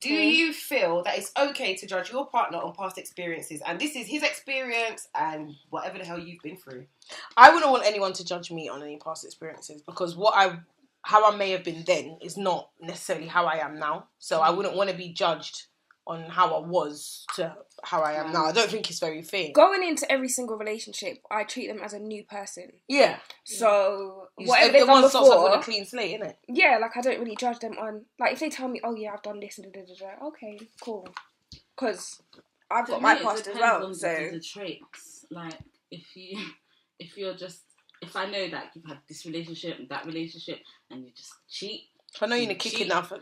Do you feel that it's okay to judge your partner on past experiences? And this is his experience and whatever the hell you've been through. I wouldn't want anyone to judge me on any past experiences because how I may have been then is not necessarily how I am now. So I wouldn't want to be judged on how I was to how I am now. I don't think it's very fair. Going into every single relationship, I treat them as a new person. Yeah. So whatever they've done starts off before, with a clean slate, innit? Yeah, like I don't really judge them on like if they tell me, oh yeah, I've done this and da. Okay, cool. Because I've got my past as well. On so the traits, like if I know that you've had this relationship and that relationship, and you just cheat. I know you're kicking down this,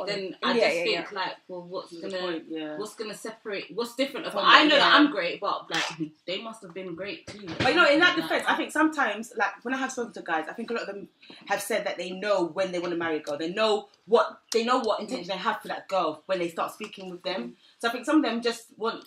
then I just think like, well, what's gonna separate? What's different? I know that I'm great, but like they must have been great too. But you know, in that defense, I think sometimes, like when I have spoken to guys, I think a lot of them have said that they know when they want to marry a girl. They know what intention they have for that girl when they start speaking with them. So I think some of them just want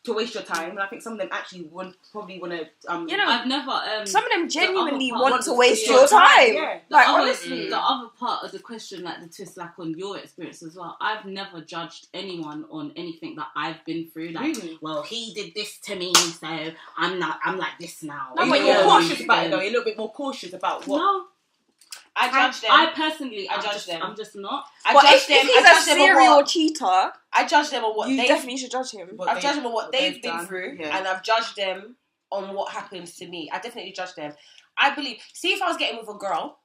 to waste your time, and I think some of them actually probably want to. I've never. Some of them genuinely want to waste your time. Yeah. Like honestly, the other part of the question, like the twist, like on your experience as well. I've never judged anyone on anything that I've been through. Like, well, he did this to me, so I'm like this now. No, but you're cautious about it though. You're a little bit more cautious about what. No. I judge them. I personally, I judge them. I'm just not. If he's a serial cheater, I judge them on what you definitely should judge him. I've judged them on what they've been done through, yeah. and I've judged them on what happens to me. I definitely judge them. I believe. See, if I was getting with a girl,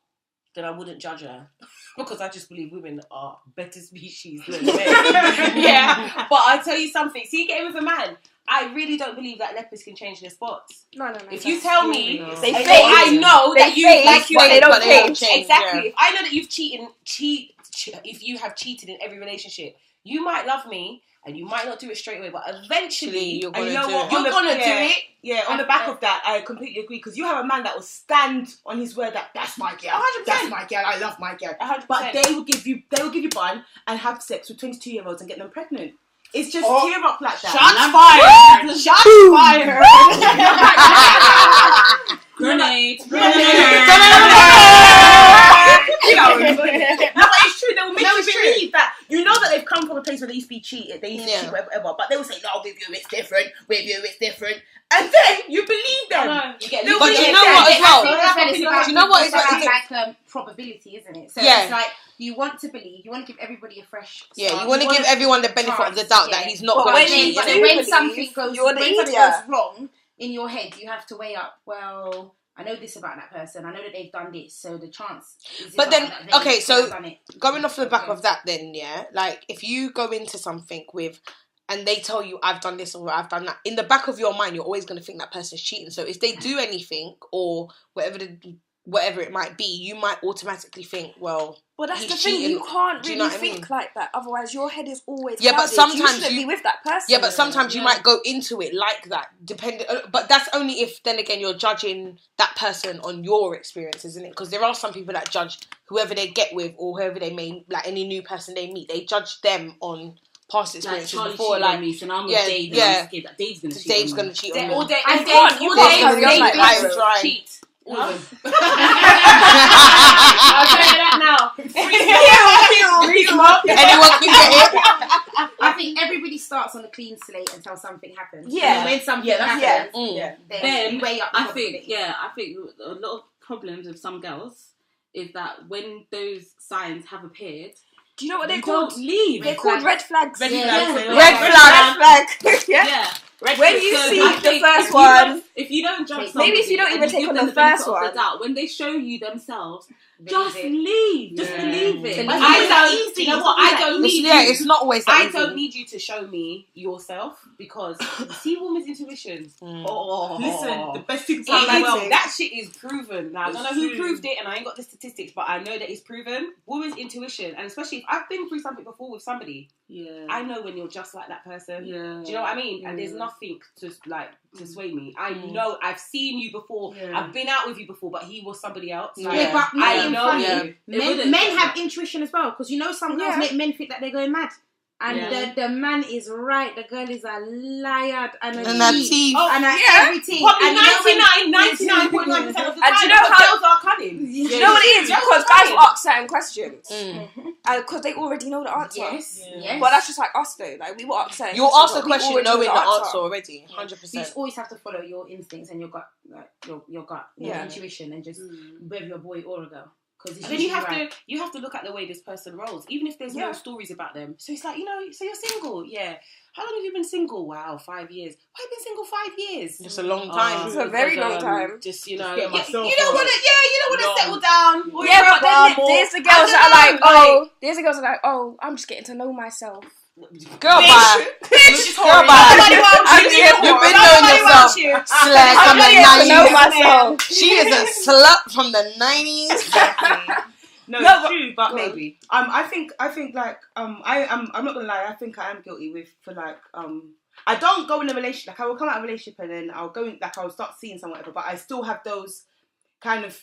then I wouldn't judge her because I just believe women are better species than men. Yeah, but I'll tell you something. See, getting with a man. I really don't believe that leopards can change their spots. No. If you tell me, they fade. I know that you like you, they don't change. Exactly. Yeah. If I know that you've if you have cheated in every relationship, you might love me and you might not do it straight away, but eventually you're going to do it. You're going to do it. Yeah, on the back of that, I completely agree because you have a man that will stand on his word that that's my girl, 100%. That's my girl, I love my girl. 100%. But they will give you bun and have sex with 22-year-olds and get them pregnant. It's just tear up like that. Shots fired. Grenade. No, but it's true. They will make you believe that you know that they've come from a place where they used to be cheated, they used to cheat, whatever. But they will say, "No, with you it's different. With you it's different," and then you believe them. You get but you know what as well? Do you know what? It's like probability, isn't it? So it's like you want to believe, you want to give everybody a fresh start. Yeah, you want to give everyone the benefit of the doubt that he's not going to cheat. But when something goes wrong in your head, you have to weigh up, well, I know this about that person. I know that they've done this, so the chance is... But then, okay, so going off the back of that then, yeah, like if you go into something with... and they tell you, I've done this or I've done that, in the back of your mind, you're always going to think that person's cheating. So if they do anything or whatever it might be, you might automatically think, well, that's he's the thing. cheating. You can't Do really you know what think I mean? like that. Otherwise, your head is always but clouded. sometimes you shouldn't be with that person. Yeah, but sometimes you might go into it like that, but that's only if then again you're judging that person on your experience, isn't it? Because there are some people that judge whoever they get with or whoever they may, like any new person they meet, they judge them on past experiences before, like me, so now I'm with Dave, and I'm scared that Dave's gonna cheat on me. All day, Dave cheat. All of them. I'll tell you that now. Anyone can get it. I think everybody starts on a clean slate until something happens. Yeah. And when something happens, then you weigh up the probability. I think a lot of problems with some girls is that when those signs have appeared, do you know what they're called? called? Leave. They're called red flags. Red flag. Yeah. When you see the first one, if you don't judge somebody, maybe if you don't even take on the first one, when they show you themselves, just leave. Just believe it. You know what? I don't need you. It's not always that I easy. don't need you to show me yourself because see women's intuition. Listen, the best thing that shit is proven. Now I don't know who proved it, and I ain't got the statistics, but I know that it's proven. Women's intuition, and especially if I've been through something before with somebody, I know when you're just like that person. Yeah. Do you know what I mean? And there's nothing to sway me. I know I've seen you before. I've been out with you before, but he was somebody else. Like, but I know you. Men have intuition as well, because you know some girls make men think that they're going mad. And the man is right. The girl is a liar and a thief. Oh, and everything. Probably and 99.9% of the time. And do you know how girls are cunning? Do you know what it is? Because guys will ask certain questions. And because they already know the answer. Yes. But that's just like us though. Like we will ask certain You'll ask the question knowing the answer already. 100%. You always have to follow your instincts and your gut, like your gut, your intuition, and just whether you're a boy or a girl. And then you have to look at the way this person rolls, even if there's no stories about them. So it's like, so you're single, How long have you been single? Wow, 5 years. Why have you been single 5 years? It's a long time. It's a very long time. Just you don't want to settle down. Yeah, but then there's the girls that are like, I'm just getting to know myself. Girl, bye. Girl, bye. You've been knowing yourself. Slut from the 90s. She is a slut from the 90s. No, it's true, but maybe. I think like I'm not gonna lie. I think I am guilty I don't go in a relationship. Like I will come out of a relationship and then I'll go in. Like I'll start seeing someone, whatever. But I still have those kind of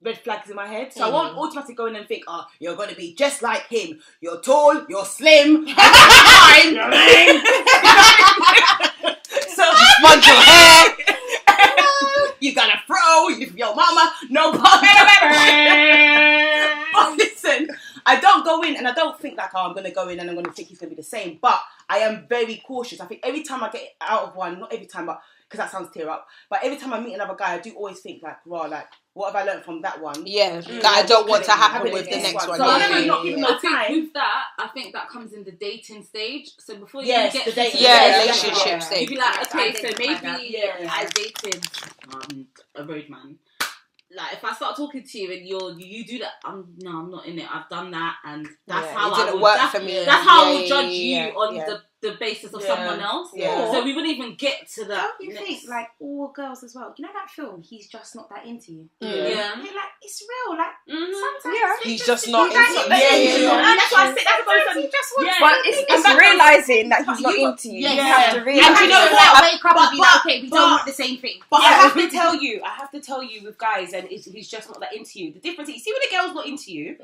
red flags in my head. So I won't automatically go in and think, you're gonna be just like him. You're tall. You're slim. Fine. So sponge your hair. You got a fro, your mama, no problem. But listen, I don't go in and I don't think like, I'm going to go in and I'm going to think he's going to be the same. But I am very cautious. I think every time I get out of one, not every time, but because that sounds tear up, but every time I meet another guy, I do always think like, what have I learned from that one? Yeah, that I don't want to happen with the next one. So I'm never not giving no time. With that, I think that comes in the dating stage. So before you get to the relationship stage, you'd be like, okay, so maybe I dated a roadman. Like if I start talking to you and you do that, I'm not in it. I've done that, and that's how it didn't work for me. That's how I will judge you on the basis of someone else. Yeah. So we wouldn't even get to that. Don't you think like all girls as well? You know that film? He's just not that into you. Yeah. Like it's real. Like sometimes he's just not into you. That's why I said But it's realizing that he's not into you. You have to realize. And you know what? Wake up and be like, okay, we don't want the same thing. But I have to tell you with guys, and he's just not that into you. The difference is, see when a girl's not into you,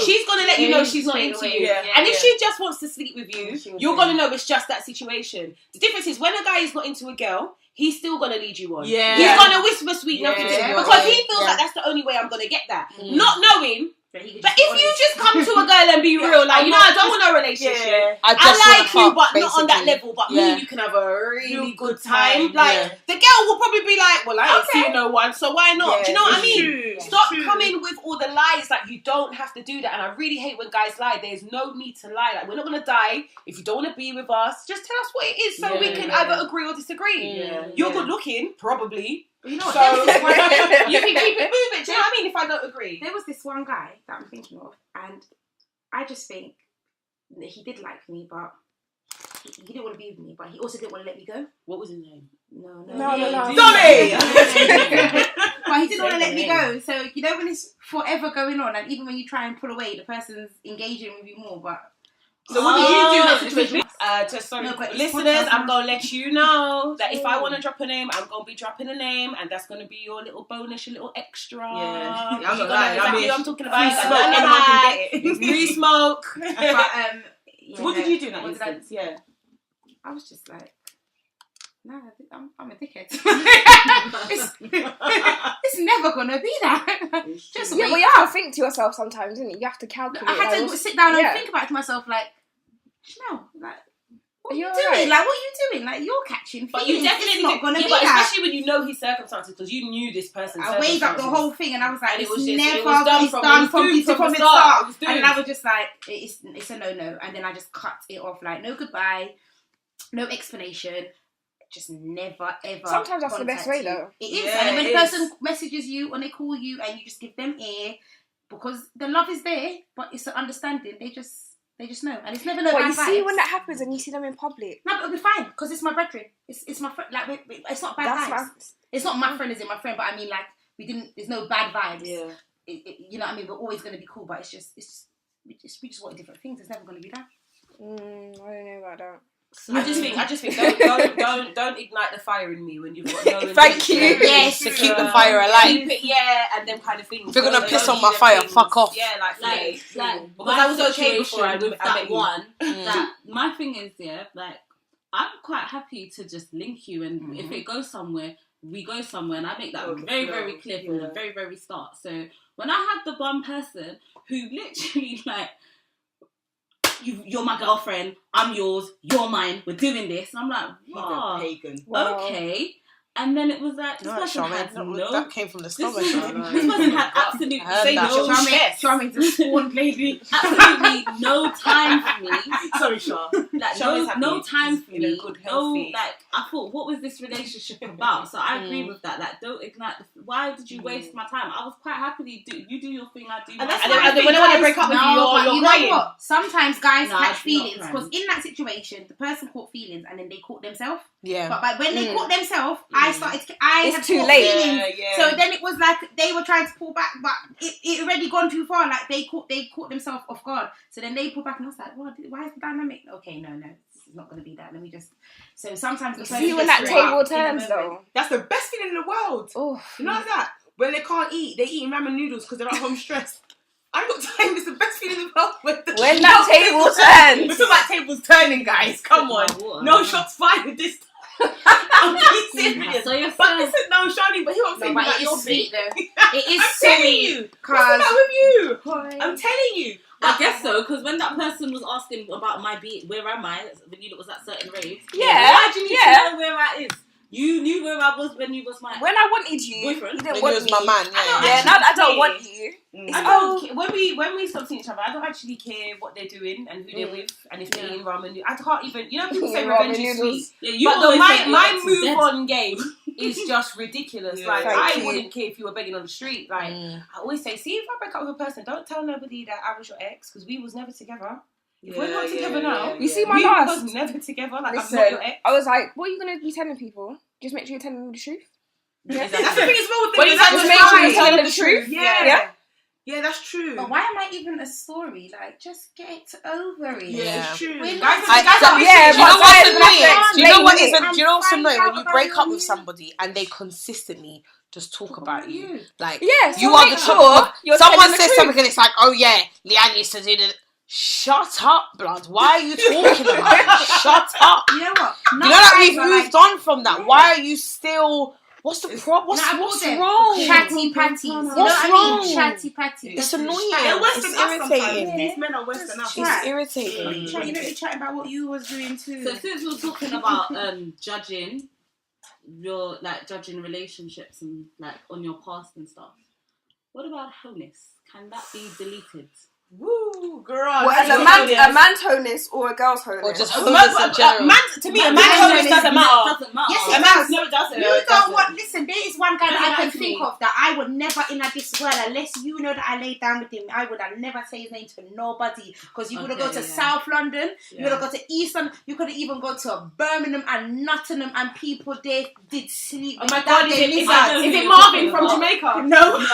she's gonna let you know she's not into you. And if she just wants to sleep with you, you're gonna know it's just that situation. The difference is when a guy is not into a girl, he's still gonna lead you on. Yeah. He's gonna whisper sweet nothings to you because he feels like that's the only way I'm gonna get that. Not knowing. But if you just come to a girl and be real, like, I don't want no relationship. I like you, but not on that level. But me and you can have a really good time. Like, the girl will probably be like, well, I ain't seen no one, so why not? Do you know what I mean? True. Stop coming with all the lies. Like, you don't have to do that. And I really hate when guys lie. There's no need to lie. Like, we're not going to die. If you don't want to be with us, just tell us what it is so we can either agree or disagree. You're good looking, probably. You know what? So you can keep it moving. Do you know what I mean? If I don't agree, there was this one guy that I'm thinking of, and I just think that he did like me, but he didn't want to be with me. But he also didn't want to let me go. What was his name? No. Sorry. But he didn't want to let me go. So when it's forever going on, and even when you try and pull away, the person's engaging with you more. But so what did you do in that situation? Listeners, I'm going to let you know that if I want to drop a name, I'm going to be dropping a name, and that's going to be your little bonus, your little extra. Yeah. I'm not lying. Exactly what I'm talking about. Free smoke. But, what did you do in that instance? Yeah. I was just like, nah, I'm a dickhead. It's never going to be that. But you have to think to yourself sometimes, isn't it? You have to calculate. I had to sit down and think about it to myself, like, Chanel, like, what are you doing? Right? Like, what are you doing? Like, you're catching feelings. But you definitely not going to be but that. especially when you know his circumstances, because you knew this person's I weighed up the whole thing, and I was like, and it was done from the start. And I was just like, it's a no-no. And then I just cut it off, like, no goodbye, no explanation. Just never, ever. Sometimes that's the best way, though. It is. And when the person messages you and they call you and you just give them ear, because the love is there, but it's an understanding. They just know, and it's never no bad vibes. You see when that happens and you see them in public. No, but it'll be fine because it's my brethren. It's my friend. Like it's not bad vibes. It's not my friend, is it? My friend, but I mean, like there's no bad vibes. Yeah. You know what I mean? We're always going to be cool, but we just want different things. It's never going to be that. I don't know about that. I just think don't ignite the fire in me when you've got no Thank you. Yes, to keep the fire alive. Keep it, and them kind of things. If you're gonna piss on my fire, fuck off. Yeah, like because I was okay before I met that you. one. That my thing is, like I'm quite happy to just link you, and if it goes somewhere, we go somewhere, and I make that very, very clear from the very, very start. So when I had the one person who literally like, you're my girlfriend, I'm yours, you're mine, we're doing this. And I'm like, wow, pagan. Okay. And then it was like, this person had that came from the stomach. This person had absolutely Charming's a sworn lady. Absolutely no time for me. Sorry, Char. Like, no time for me. Good, like, I thought, what was this relationship about? So I agree with that. Like, don't ignite why did you waste my time? I was quite happily you do your thing, I do. And then when I want to break up with you're know what? Sometimes guys catch feelings because in that situation, the person caught feelings and then they caught themselves. Yeah. But when they caught themselves, It's too late. So then it was like they were trying to pull back, but it already gone too far. Like they caught themselves off guard. So then they pulled back, and I was like, "What? Why is the dynamic? Okay, no, this is not going to be that. Let me just." So sometimes the person see when that table turns though. That's the best feeling in the world. Oh, you know that when they can't eat, they're eating ramen noodles because they're at home stressed. I got time. It's the best feeling in the world when that table turns. We're talking about tables turning, guys. Come on, no shots fired this time. I'm being serious. So you're but listen, no, Shani, but hear what I'm saying. But it is sweet though. It is I'm telling you. What's that with you? I'm telling you. I guess so, because when that person was asking about my beat, where am I? When you was at certain raves. Yeah. Why do you need to know where I is? You knew where I was when you was my when I wanted you. boyfriend. You didn't when want you was my man. Now I don't want you. I don't when we stop seeing each other, I don't actually care what they're doing and who they're with and if they're eating ramen. I can't even. You know, people say revenge is sweet. Yeah, but my move on game is just ridiculous. Like I wouldn't care if you were begging on the street. Like I always say, see, if I break up with a person, don't tell nobody that I was your ex because we was never together. If we're not together now, you see my we last. was never together. Like Listen, I'm not your ex. I was like, what are you gonna be telling people? Just make sure you're telling them the truth. Yeah. That's the thing as well. Just make sure you're telling them the truth. Yeah, that's true. But why am I even a story? Like, just get over it. Yeah, it's true. Do you know what's annoying when you break up with somebody and they consistently just talk about you? Like, you are the sure. Someone says something and it's like, oh yeah, Leanne used to do the. Shut up, blood. Why are you talking about it? Shut up. You know what? You know that we've moved on from that. Why are you still... What's the problem? What's wrong? Chatty patties. What's wrong? Chatty patties. It's annoying. It's irritating. These men are worse than us. It's irritating. You know, you're chatting about what you was doing too. So since we're talking about judging relationships and like on your past and stuff, what about wholeness? Can that be deleted? Woo, girl. Well, as a man's wholeness or a girl's wholeness? Or just wholeness in general? To me, a man's wholeness doesn't matter. Yes, a man's never does it. You don't want... Listen, there is one guy that I can think of that I would never in this world, unless you know that I laid down with him, I would have never say his name to nobody. Because you could have gone to South London, you could have gone to East London, you could have even gone to Birmingham and Nottingham, and people there did sleep. Oh my God, is it Marvin from Jamaica? No.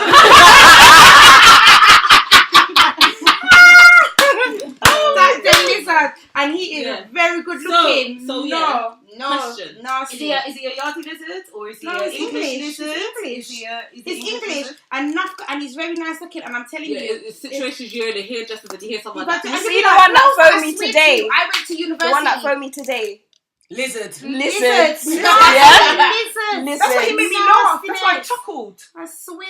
And he is very good looking. No. Question. Is he a yardie lizard or is he an English lizard? He's English and he's very nice looking. And I'm telling you, it's situations you're in a hairdresser and you hear someone like that. You see the one that phoned me today? I went to university. The one that phoned me today. Lizard. Lizard. That's why he made me laugh. That's why I chuckled. I swear.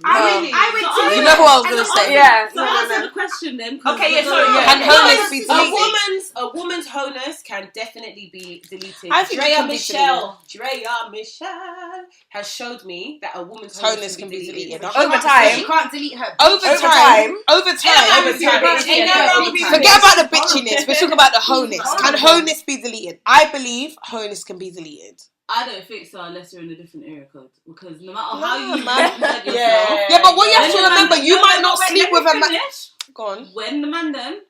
I went to... You know what I was going to say? Yeah. So answer the question then. Okay, yeah, sorry. Can wholeness be deleted? A woman's wholeness can definitely be deleted. I think Drea Michelle has showed me that a woman's wholeness can be deleted. Over time. You can't delete her. Over time. Forget about the bitchiness. We're talking about the wholeness. Can wholeness be deleted? I believe wholeness can be deleted. I don't think so unless you're in a different area code. Because no matter how you present yourself... Yeah, but what you have to remember, you might not sleep with a man... Go on. When the man then...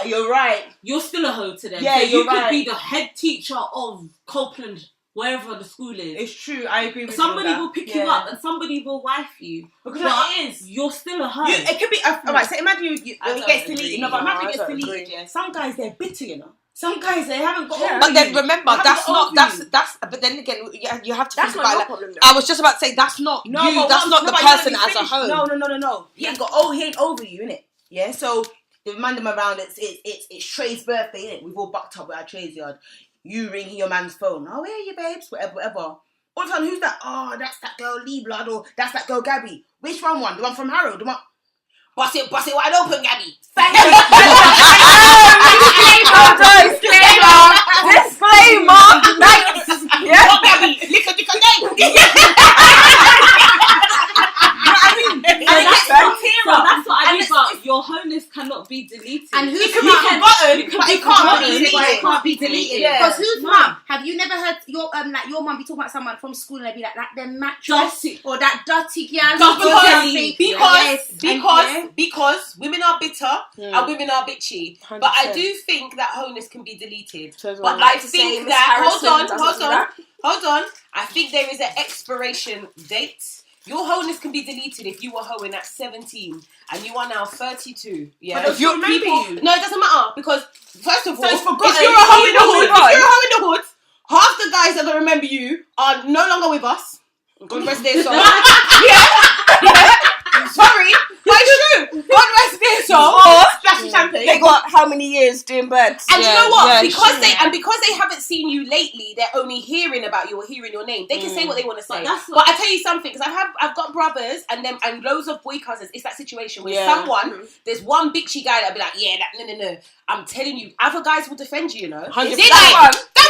You're right. You're still a hoe to them. Yeah, so you right. could be the head teacher of Copeland, wherever the school is. It's true. I agree with somebody you. Somebody will pick you up and somebody will wife you. Because it is. You're still a hoe. It could be... Alright, so imagine it gets deleted. No, but imagine it gets deleted. Agree. Yeah. Some guys, they're bitter, you know. Some guys, they haven't got over But then you. remember, that's not, but then again, you have to That's think not about your it. problem, though. I was just about to say, that's not you, that's not the person as a whole. No. He ain't over you, innit? Yeah, so the man them around, it's Trey's birthday, innit? We've all bucked up with our Trey's yard. You ring your man's phone. Oh, where are you, babes? Whatever. All the time, who's that? Oh, that's that girl Lee Blood, or that's that girl Gabby. Which one? The one from Harold? The one... Bust it wide open, Gabby. Thank you. Disclaimer. Yeah, Gabby. Lick a name. So that's what I mean. But your wholeness cannot be deleted. And who's can be forgotten, but it can't be deleted. Because whose mum? Have you never heard your your mum be talking about someone from school and they be like them mattress or that dirty girl? Because women are bitter and women are bitchy. 100%. But I do think that wholeness can be deleted. But I think that hold on. I think there is an expiration date. Your wholeness can be deleted if you were hoeing at 17 and you are now 32. Yeah. But if you remember you. No, it doesn't matter because first of all, if you're a hoe in the hood, half the guys that don't remember you are no longer with us. God rest their soul. yeah. Sorry, but it's true. God rest their soul. Splashing champagne. They got how many years doing birds? And you know what? Because they haven't seen you lately, they're only hearing about you or hearing your name. They can say what they want to say. But I tell you something, because I've got brothers and loads of boy cousins. It's that situation where there's one bitchy guy that'll be like, no. I'm telling you, other guys will defend you, 100%. That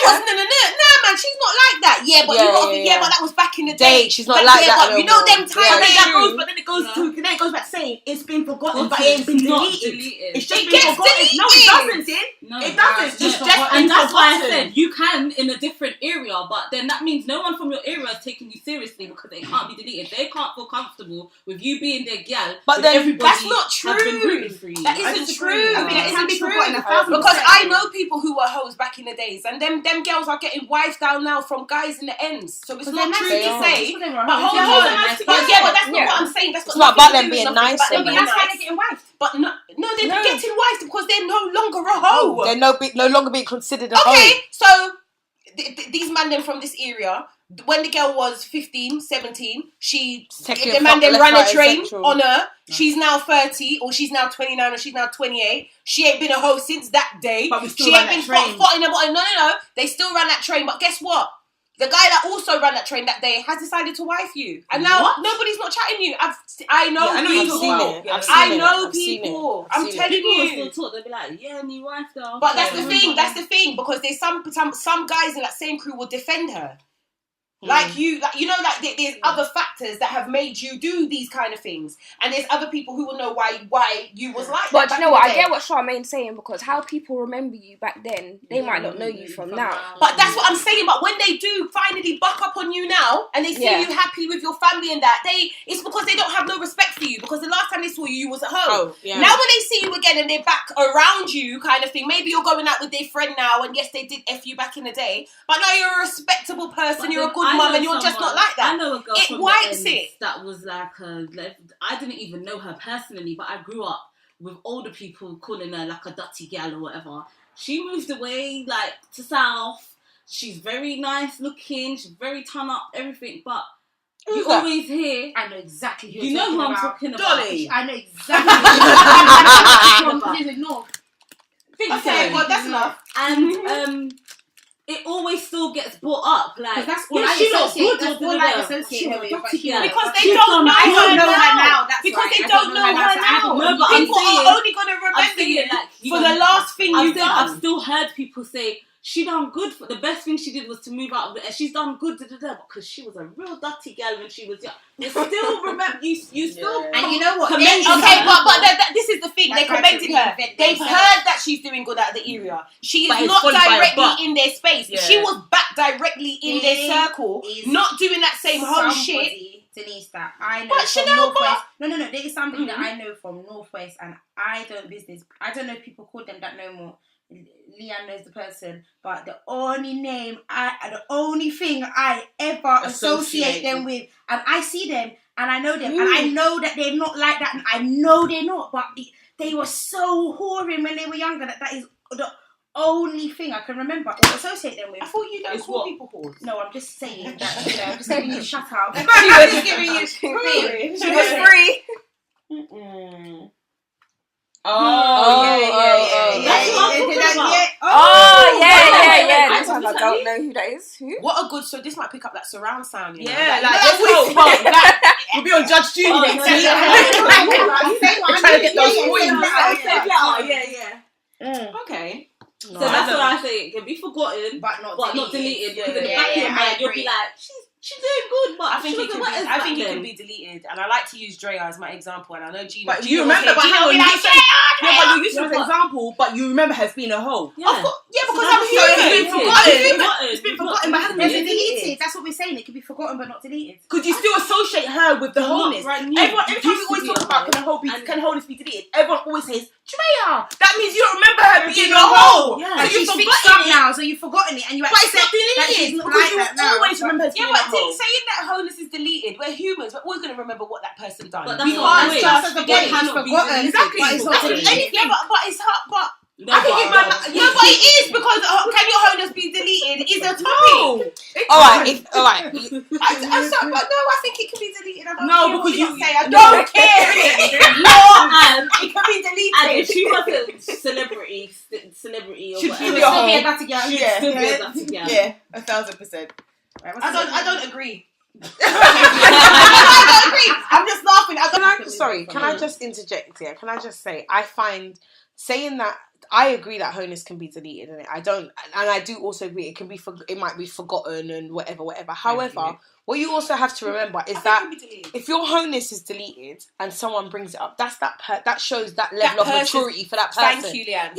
was no, man, she's not like that. Yeah, but but that was back in the day. She's not like that. But you know them times. But then it goes back saying it's been forgotten, but it ain't been deleted. It's just been forgotten. Deleted. No, it doesn't, Din. No, it doesn't. It's just and that's why I said you can in a different area, but then that means no one from your area is taking you seriously because it can't be deleted. They can't feel comfortable with you being their gal. But then that's not true. That isn't true. I mean, it can be forgotten. Because I know people who were hoes back in the days, and them girls are getting wives down now from guys in the ends. So it's not true to say. But hold on. But that's not what I'm saying. That's not about them being nice. But that's why they're getting wives. But no, they're getting wives because they're no longer a hoe. They're no longer being considered a hoe. Okay, so these man them from this area. When the girl was 15, 17, the man then ran a train on her. She's now 30, or she's now 29, or she's now 28. She ain't been a hoe since that day. But we still she ran ain't been that train. No. They still ran that train. But guess what? The guy that also ran that train that day has decided to wife you. And now nobody's not chatting you. I know people. I know people. I'm telling you. People will still talk. They'll be like, yeah, new wife though. But that's the thing. Because there's some guys in that same crew will defend her. Like there's other factors that have made you do these kind of things, and there's other people who will know why you was like that. But you know what? I get what Charmaine's saying, because how people remember you back then, they might not know you from now. But that's what I'm saying. But when they do finally buck up on you now, and they see you happy with your family and that, it's because they don't have no respect for you, because the last time they saw you was at home. Now when they see you again and they're back around you, kind of thing, maybe you're going out with their friend now, and yes, they did F you back in the day, but now you're a respectable person, you're a good mum, and you're just not like that. I know a girl it wipes it. That was like I didn't even know her personally, but I grew up with older people calling her like a dirty gal or whatever. She moved away like to South. She's very nice looking. She's very ton up, everything. But you always hear. I know exactly who you know who I'm talking about. Dolly. I know exactly who I'm talking about. Okay, well that's enough. And it always still gets brought up, like that's all I associate. That's all I associate her with. Because they don't know her now. Because they don't know her now. No, but people are only gonna remember you for the last thing you've done. I've still heard people say she done good. The best thing she did was to move out of it. She's done good, because she was a real dirty girl when she was young. You still remember, you still. And you know what? But this is the thing. They commended her. They've heard that she's doing good out of the area. She is not directly in their space. Yeah. She was back directly in their circle, not doing that same whole shit. Denise, that I know from Northwest. No. There is somebody that I know from Northwest, and I don't know if people call them that no more. Leanne knows the person, but the only thing I ever associate them with, and I see them and I know them, and I know that they're not like that, and I know they're not, but they were so whoring when they were younger that is the only thing I can remember or associate them with. I thought you don't call people whores. No, I'm just saying that. I'm just giving you a shout out. She was giving you free. She was free. Yeah. Sometimes I don't know who that is. Who? What a good. So this might pick up that surround sound. You know? Yeah, we'll be on Judge Judy next week. Trying to get those points. Okay. So that's what I say. It can be forgotten, but not deleted. Because in the back of your mind, you'll be like, she's doing good, but I think it can be deleted. And I like to use Drea as my example. And I know Gina. But you remember, but you use her as an example, but you remember her as being a hoe. Yeah, because I'm human. It's been forgotten, but hasn't been deleted. That's what we're saying. It can be forgotten, but not deleted. Could you still associate her with the wholeness? Every time we always talk about can wholeness be deleted, everyone always says Drea. That means you don't remember her being a hoe. Yeah. So you've forgotten it now. So you've forgotten it, and you accept that she's not like that now. Always remember her being a hoe. Saying that wholeness is deleted, we're humans. We're always going to remember what that person done. But that's not it's forgotten. Exactly. Anything. But it's hard. But I can give but it is because can your wholeness be deleted? Is a topic. All right. I think it can be deleted. I don't care because you say I don't care. It can be deleted. And if she was a celebrity or she'd whatever, be a hoe. Yeah, 1,000%. I don't agree. I don't agree. I'm just laughing. Can I just interject here? Can I just say I find saying that I agree that wholeness can be deleted, and I do also agree it might be forgotten and whatever. However, what you also have to remember is that if your wholeness is deleted and someone brings it up, that shows that level of maturity for that person. Thank you, Leanne.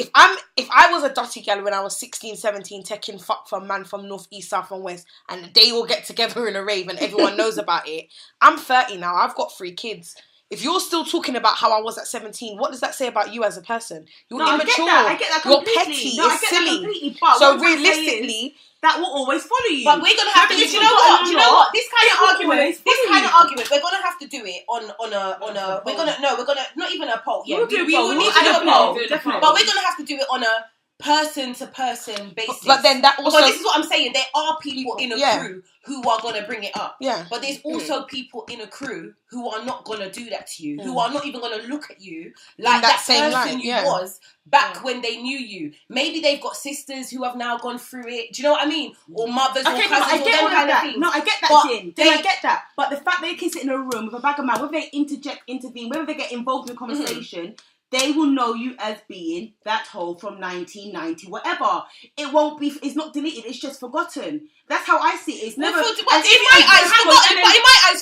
If I was a dotty gal when I was 16, 17, taking fuck from man from north, east, south, and west, and they all get together in a rave and everyone knows about it. I'm 30 now. I've got 3 kids. If you're still talking about how I was at 17, what does that say about you as a person? You're immature. I get that completely. You're petty. It's silly. So realistically, that will always follow you. But we're gonna have to. Do you know what? This kind of argument. We're gonna have to do it on a. We're gonna not even a poll. Yeah, we will need to do a poll. But we're gonna have to do it on a person to person basis. But then that also, because this is what I'm saying. There are people in a crew who are gonna bring it up. Yeah. But there's also people in a crew who are not gonna do that to you. Who are not even gonna look at you like that person you was back when they knew you. Maybe they've got sisters who have now gone through it. Do you know what I mean? Or mothers or cousins. I get all kind of that. things. No, I get that, Jen. I get that. But the fact they can sit in a room with a bag of man, whether they intervene, whether they get involved in a conversation, they will know you as being that hoe from 1990, whatever. It won't be. It's not deleted. It's just forgotten. That's how I see it. It's never. But in my eyes,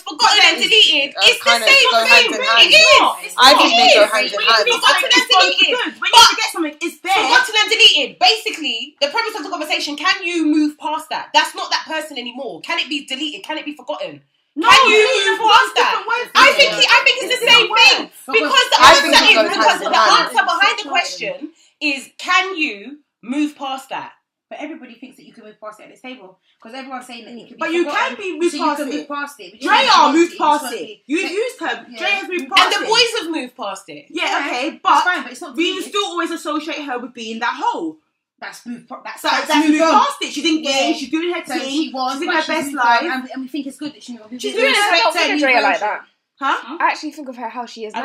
forgotten and deleted. It's the same thing. It is. I think they go hand in hand. Forgotten and deleted. When you forget something, it's there. Forgotten and deleted. Basically, the premise of the conversation: can you move past that? That's not that person anymore. Can it be deleted? Can it be forgotten? No, can you move past that? I think it's the same thing. Because the answer behind the question is, can you move past that? But everybody thinks that you can move past it at this table. Because everyone's saying that you can be But you can be moved past it. Move past it. Drea moved past it. You used her. Drea's moved past it. And the boys have moved past it. Yeah, okay. But it's not we still always associate her with being that hoe. That's moved past it. She's engaged. She's doing her thing. She's living her best life. And we think it's good that she's doing her thing. Drea like that. Huh? I actually think of her how she is now.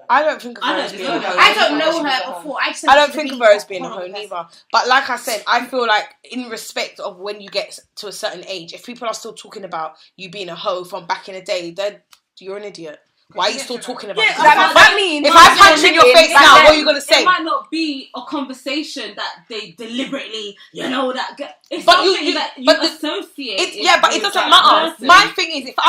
I don't think of her as being a hoe. I don't know her before. I don't think of her as being a hoe neither. But like I said, I feel like in respect of when you get to a certain age, if people are still talking about you being a hoe from back in the day, then you're an idiot. Why are you still talking about it? That means if I punch in your face now, what are you going to say? It might not be a conversation that they deliberately, it's something that you associate. But it doesn't matter. My thing is, if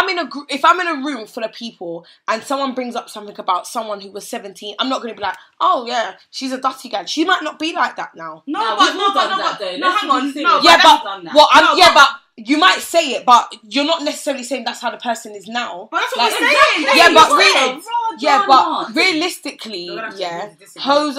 I'm in a room full of people and someone brings up something about someone who was 17, I'm not going to be like, oh yeah, she's a dirty gal. She might not be like that now. Hang on. you might say it, but you're not necessarily saying that's how the person is now. But that's what like, we're saying. But realistically, hoes.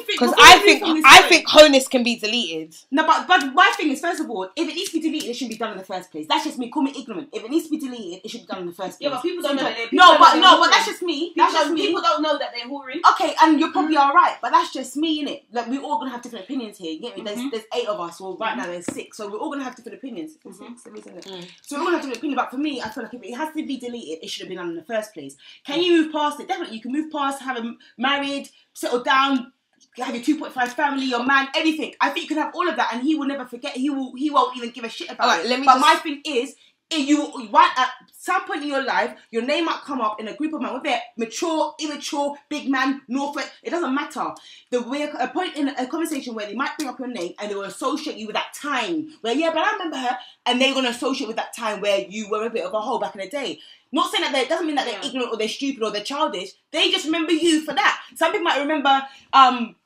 Because I think honest can be deleted. No, but my thing is, first of all, if it needs to be deleted, it shouldn't be done in the first place. That's just me. Call me ignorant. If it needs to be deleted, it should be done in the first place. Yeah, but people don't know that they're. But that's just me. People don't know that they're whoring. Okay, and you're probably alright, but that's just me, innit? Like, we're all gonna have different opinions here. You get me? There's 8 of us. Well, right now there's 6, so we're all gonna have different opinions. So we're all gonna have different opinions. But for me, I feel like if it has to be deleted, it should have been done in the first place. Can you move past it? Definitely, you can move past, have a married, settle down, have your 2.5 family, your man, anything. I think you can have all of that, and he will never forget. He won't even give a shit about it. My thing is, if you want at some point in your life, your name might come up in a group of men, whether they're mature, immature, big man, northwest, it doesn't matter. A point in a conversation where they might bring up your name and they will associate you with that time where, yeah, but I remember her, and they're going to associate with that time where you were a bit of a hoe back in the day. Not saying that it doesn't mean that they're ignorant or they're stupid or they're childish. They just remember you for that. Some people might remember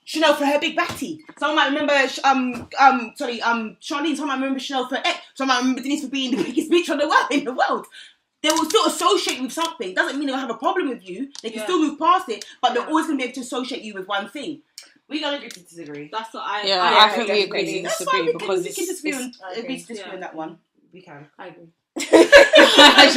Chanel for her big batty. Some might remember Charlene. Some might remember Chanel for X. Some might remember Denise for being the biggest bitch in the world. They will still associate you with something. Doesn't mean they'll have a problem with you. They can still move past it, but they're always going to be able to associate you with one thing. We're going to agree to disagree. That's what I. Yeah, I think we agree to disagree because we can disagree on that one. We can. I agree. She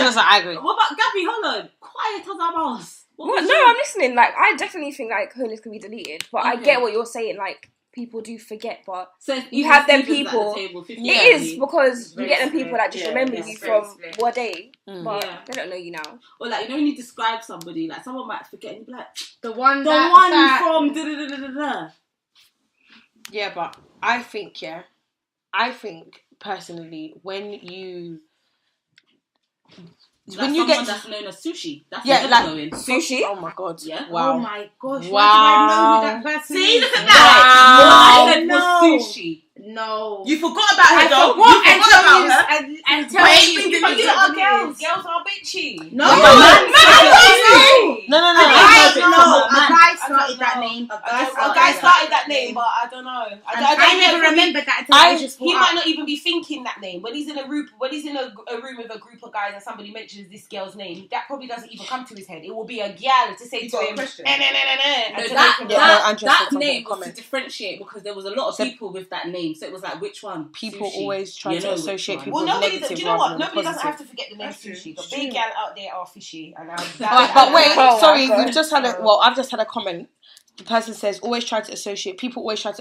was like, I agree. What about Gabby? Hold on. Quiet as a mouse. No, I'm listening. Like, I definitely think like honey's can be deleted, but I get what you're saying. Like, people do forget, but so you have them people. It is because you get them people that just remember you from what day, but they don't know you now. Or like, you know, when you describe somebody, like someone might forget and you be like, the one from da da da da da. Yeah, but I think personally, when you get that's known as sushi. That's sushi. Oh my god! Yeah. Wow. Oh my gosh! Wow. Why do I know who that person is? See, look at that. Wow. No. Sushi. No. You forgot about her, though. You forgot about her. And tell me, you are girls. Girls are bitchy. No. No. A guy started that name. A guy started that name, but I don't know. I never remembered that until I just he might not even be thinking that name. When he's in a room with a group of guys and somebody mentions this girl's name, that probably doesn't even come to his head. It will be a gal to say to him, that name was to differentiate because there was a lot of people with that name. So it was like, which one? People sushi. always try to associate people with negative. Do you know what? Nobody doesn't have to forget the name sushi. The big gal out there are fishy. But wait, sorry, we've just had I've just had a comment. The person says people always try to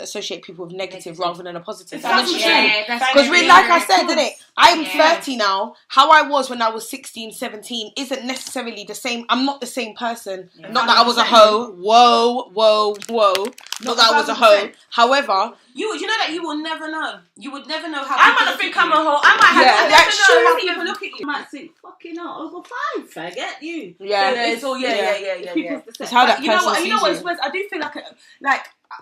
associate people with negative rather than a positive. That's true. Because like I said, didn't it? I'm 30 now. How I was when I was 16, 17 isn't necessarily the same. I'm not the same person. Not that I was a hoe. Whoa. Not that I was a hoe. However, you know that you will never know. You would never know how. I might not think I'm a hoe. I might have to never know how people look at you. You might think, fucking hell, over 5. I get you. Yeah. It's all yeah. It's how that person sees you know what? I do feel like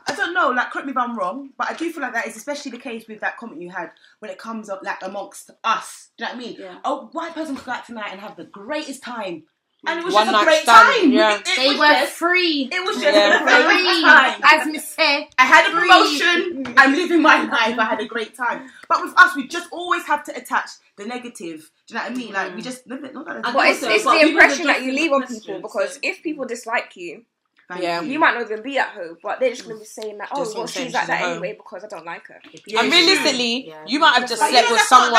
I don't know. Like, correct me if I'm wrong, but I do feel like that is especially the case with that comment you had when it comes up like amongst us. Do you know what I mean? Yeah. A white person could go out tonight and have the greatest time. And it was One just a night great stand, time. yeah. They were free. It was just a great time. As Miss said, I had a promotion. I'm living my life. I had a great time. But with us, we just always have to attach the negative. Do you know what I mean? Like, we just... But it's the impression that you leave on people, because if people dislike you, you might not even be at home, but they're just going to be saying that, she's like that anyway because I don't like her. And realistically, you might have just slept with someone...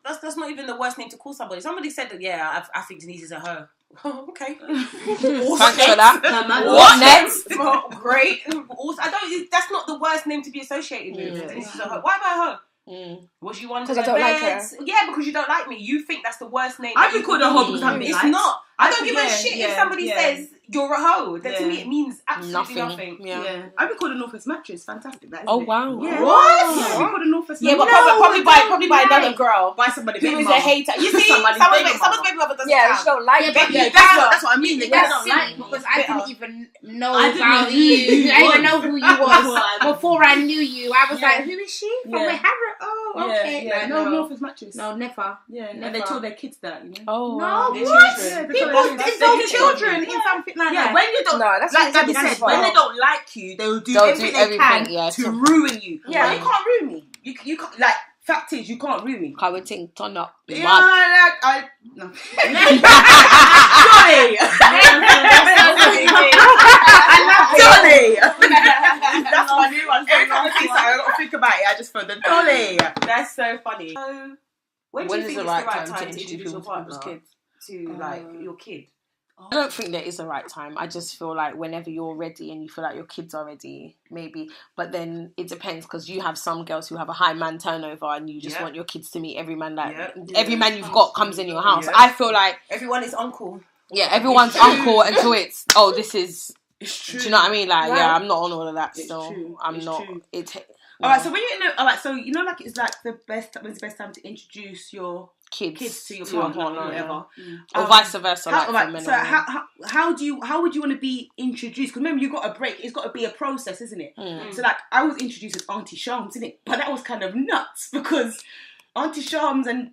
That's not even the worst name to call somebody. Somebody said that, I think Denise is a hoe. Oh, okay. Thanks for that. What next? Great. That's not the worst name to be associated with. Denise is a hoe. Why am I a hoe? Was you one? Because I don't like her. Yeah, because you don't like me. You think that's the worst name. I've been called a hoe because I'm being It's not. I don't give a shit if somebody says you're a hoe. That to me it means absolutely nothing. Yeah. I've been called a Northwest mattress. Fantastic. That, oh wow. Yeah. What? Yeah, I've been called a Northwest mattress. But probably by another girl. By somebody who is a hater. You see, someone's baby mother doesn't count. She don't like that's what I mean. They don't like, because I didn't even know about you. I didn't even know who you was before I knew you. I was like, who is she? From Harriet? Oh, okay. No Northwest mattress. No, never. Yeah, and they told their kids that, you know. Oh, no, what? People involve children in something like that. When you don't, like Gabby said, when they don't like you, they will do everything they can to ruin you. Yeah, you can't ruin me. you can't, like, fact is, you can't ruin. I would think turn up. No. Sorry. That's my new one. Every time I see something, I gotta think about it. I just throw the dolly. That's so funny. So, when do you think is it's the right time to introduce your partner to like your kid? I don't think there is a right time. I just feel like whenever you're ready and you feel like your kids are ready, maybe. But then it depends, because you have some girls who have a high man turnover and you just want your kids to meet every man that every man you've got comes in your house. I feel like everyone is uncle. Yeah, everyone's uncle until it's this is. It's true. Do you know what I mean? Like, I'm not on all of that. It's true. I'm it's not. True. No. Alright, so when you're so you know, like, it's like when's the best time to introduce your kids to your partner or whatever, or vice versa. How would you want to be introduced? Because remember, you got a break. It's got to be a process, isn't it? So like, I was introduced as Auntie Shams, isn't it? But that was kind of nuts because Auntie Shams and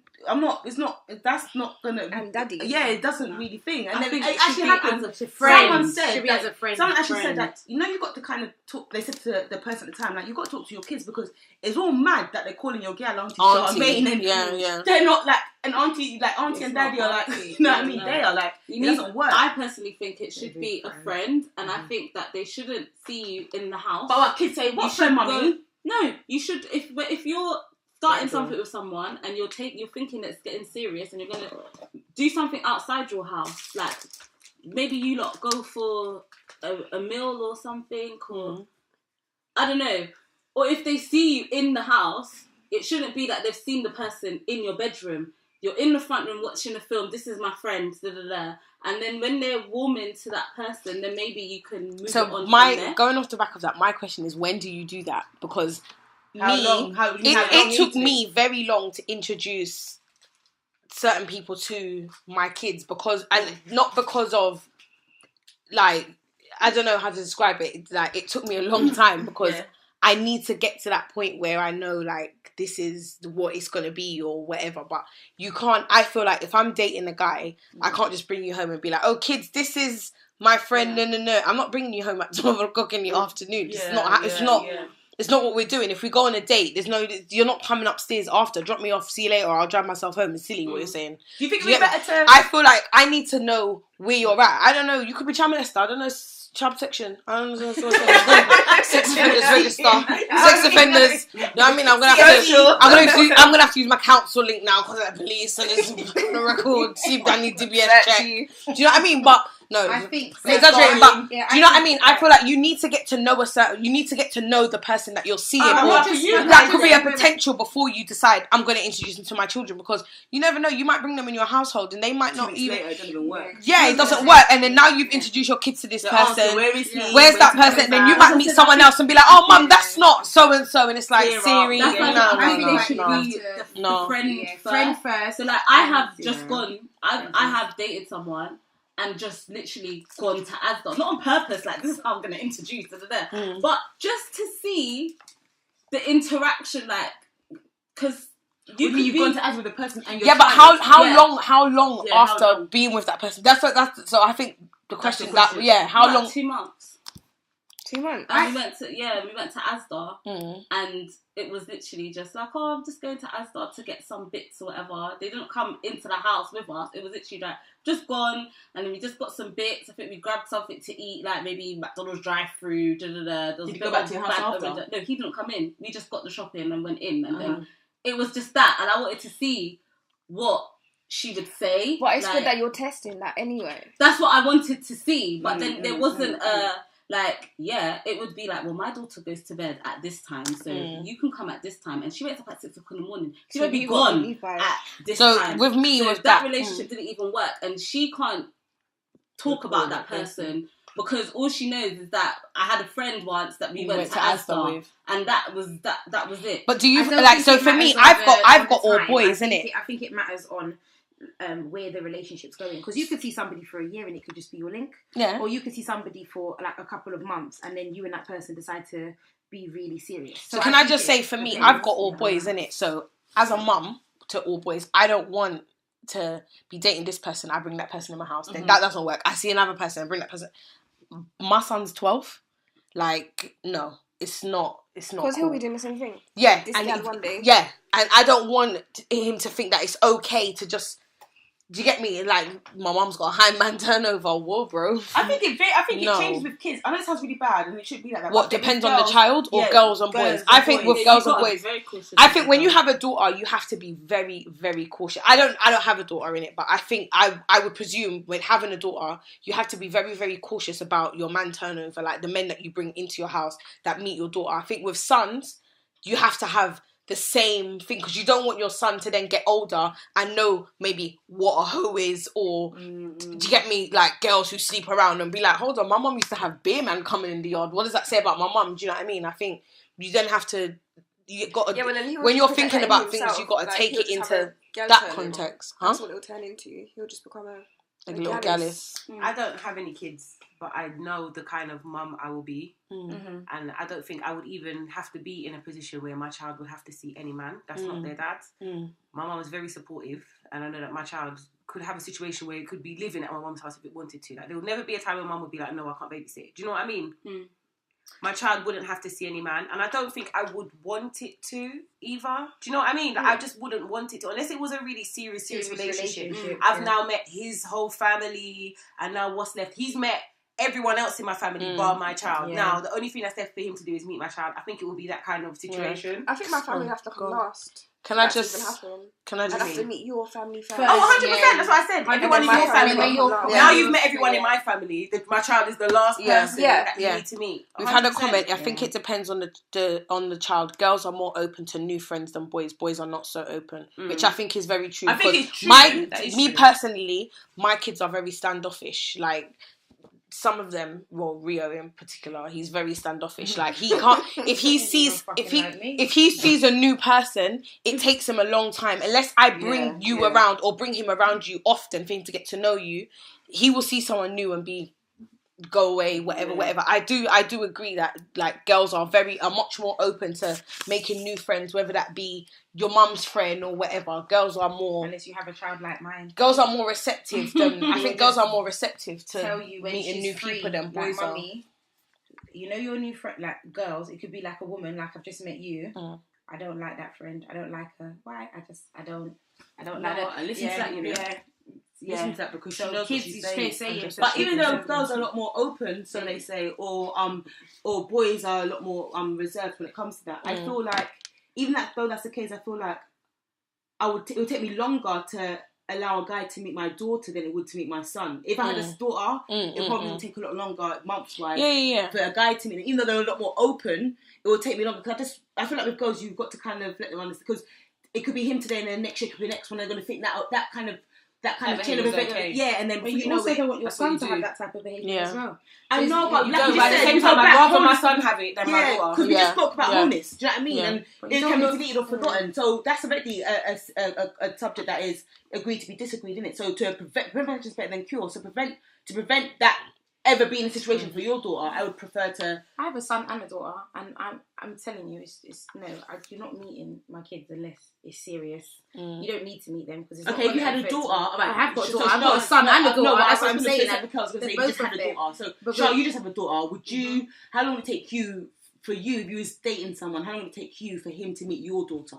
that's not gonna. And Daddy. Yeah, it doesn't really thing. And I then think it actually happened. Someone said that, you know, you got to kind of talk. They said to the person at the time, like, you got to talk to your kids because it's all mad that they're calling your girl Auntie Charmaine, and they're not like an auntie, like Auntie and Daddy are like, you know what I mean? No. They are like, it doesn't work. I personally think it should be a friend, and I think that they shouldn't see you in the house. But our kids say, "What friend, mummy?" No, you should. If you're starting something with someone and you're thinking it's getting serious and you're gonna do something outside your house, like maybe you lot go for a meal or something, or I don't know, or if they see you in the house, it shouldn't be that they've seen the person in your bedroom. You're in the front room watching a film. This is my friend, and then when they're warming to that person, then maybe you can move it on from there. Going off the back of that, my question is, when do you do that? Because it took me very long to introduce certain people to my kids, and not because of, like, I don't know how to describe it. Like, it took me a long time because I need to get to that point where I know, like, this is what it's going to be or whatever. But you can't, I feel like if I'm dating a guy, I can't just bring you home and be like, oh, kids, this is my friend. No. I'm not bringing you home at 12 o'clock in the afternoon. It's not what we're doing. If we go on a date, you're not coming upstairs after. Drop me off, see you later, or I'll drive myself home. It's silly what you're saying. Do you think it'd be better to... I feel like I need to know where you're at. I don't know. You could be child molester. I don't know. Child protection. I don't know. Sex offenders register. Sex offenders. You know what I mean? I'm gonna have to use my council link now because of the police and it's on the record. See if I need DBS check. Do you know what I mean? But no, I think I'm exaggerating. But do you know what I mean? I feel like you need to get to know you need to get to know the person that you're seeing. That could be a potential before you decide I'm going to introduce them to my children, because you never know. You might bring them in your household and they might not even. Later, it doesn't even work. Yeah, it doesn't work. And then now you've introduced your kids to this person. Where's that person? And then you might meet someone else and be like, oh, mum, that's not so and so. And it's like, Siri. I think they should be the friend first. So like, I have just gone. I have dated someone and just literally gone to Asda, not on purpose, like, this is how I'm going to introduce, but just to see the interaction, like, because you've gone to Asda with the person and but how long after being with that person? That's so I think the question is that, how long? 2 months. 2 months. And we went to Asda, and it was literally just like, oh, I'm just going to Asda to get some bits or whatever. They didn't come into the house with us. It was literally like, just gone, and then we just got some bits. I think we grabbed something to eat, like maybe McDonald's drive-through. Did you go back to your house after? No, he didn't come in. We just got the shopping and went in, and then it was just that. And I wanted to see what she would say. But it's good that you're testing that anyway. That's what I wanted to see, but then there wasn't it would be like, well, my daughter goes to bed at this time, so you can come at this time, and she wakes up at 6 o'clock in the morning. She would be gone at this time. With me, so with that relationship didn't even work, and she can't talk about that person because all she knows is that I had a friend once that we went to Asda with, and that was it. But do you like? So for me, I've got all boys, innit? I think it matters on where the relationship's going, because you could see somebody for a year and it could just be your link, or you could see somebody for like a couple of months and then you and that person decide to be really serious. So can I just say, for me, I've got all boys in it. So as a mum to all boys, I don't want to be dating this person, I bring that person in my house. Then that doesn't work. I see another person, I bring that person. My son's 12. Like, no. it's not because cool. he'll be doing the same thing. Yeah, and one day. Yeah, and I don't want him to think that it's okay to just. Do you get me? Like, my mum's got a high man turnover. Whoa, bro. I think it changes with kids. I know it sounds really bad, and it should be like that. What, depends on the child or girls and boys? I think with girls and boys, I think when you have a daughter, you have to be very, very cautious. I don't have a daughter in it, but I think I would presume when having a daughter, you have to be very, very cautious about your man turnover, like the men that you bring into your house that meet your daughter. I think with sons, you have to have the same thing, because you don't want your son to then get older and know maybe what a hoe is, or do you get me, like girls who sleep around and be like, hold on, my mum used to have beer man coming in the yard, what does that say about my mum? Do you know what I mean? I think you then have to, you got to, when you're thinking about things, you got to take it into that context. That's what it'll turn into. He'll just become a little gallus. I don't have any kids, but I know the kind of mum I will be. And I don't think I would even have to be in a position where my child would have to see any man. That's not their dad. My mum was very supportive, and I know that my child could have a situation where it could be living at my mum's house if it wanted to. Like, there would never be a time when mum would be like, no, I can't babysit. Do you know what I mean? My child wouldn't have to see any man, and I don't think I would want it to either. Do you know what I mean? Like, I just wouldn't want it to, unless it was a really serious relationship. I've now met his whole family, and now what's left? He's met everyone else in my family bar my child. Now, the only thing that's left for him to do is meet my child. I think it will be that kind of situation. I think my family have to come last. Can I just I'd have to meet your family first. Oh, 100%. That's what I said. Everyone in your family. Now you've met everyone in my family. My child is the last person that you need to meet. 100%. We've had a comment. I think it depends on the child. Girls are more open to new friends than boys. Boys are not so open, which I think is very true. I think it's true. Me personally, my kids are very standoffish. Like, some of them, well, Rio in particular, he's very standoffish. Like, he can't, if he sees a new person, it takes him a long time. Unless I bring you around or bring him around you often for him to get to know you, he will see someone new and go away, whatever. I do agree that, like, girls are much more open to making new friends, whether that be your mum's friend or whatever. Girls are more, unless you have a child like mine. Girls are more receptive than I think girls are more receptive to meeting new people than boys are. You know, your new friend, like girls, it could be like a woman, like I've just met you. I don't like that friend. I don't like her. Why? I don't like her. Listen to that, you know. Listen to that, because she knows kids, what she's saying. But even though girls are a lot more open, so they say, or boys are a lot more reserved when it comes to that, I feel like, even though that's the case, I feel like it would take me longer to allow a guy to meet my daughter than it would to meet my son. If I had a daughter, it probably would take a lot longer, months-wise, for a guy to meet them. Even though they're a lot more open, it would take me longer. Because I feel like with girls, you've got to kind of let them understand, because it could be him today, and then next year it could be the next one. They're going to think that kind of chain of events, and then but you also don't want your son to have that type of behaviour as well. I know, but you don't. At the same time, I'd rather my son have it than my daughter. Because we just spoke about wholeness. Do you know what I mean? And it can be deleted or forgotten. So that's already a subject that is agreed to be disagreed, isn't it? So to prevention is better than cure. So to prevent that ever being a situation for your daughter, I would prefer to. I have a son and a daughter, and I'm telling you, it's no. You're not meeting my kids unless it's serious. You don't need to meet them because it's okay. If you had a daughter, I have got a daughter. I've got a son and a daughter. No, that's what I'm saying. Because you just have a daughter. So, Charlotte, you just have a daughter. Would you? How long would it take you? For you, if you was dating someone, how long would it take you for him to meet your daughter?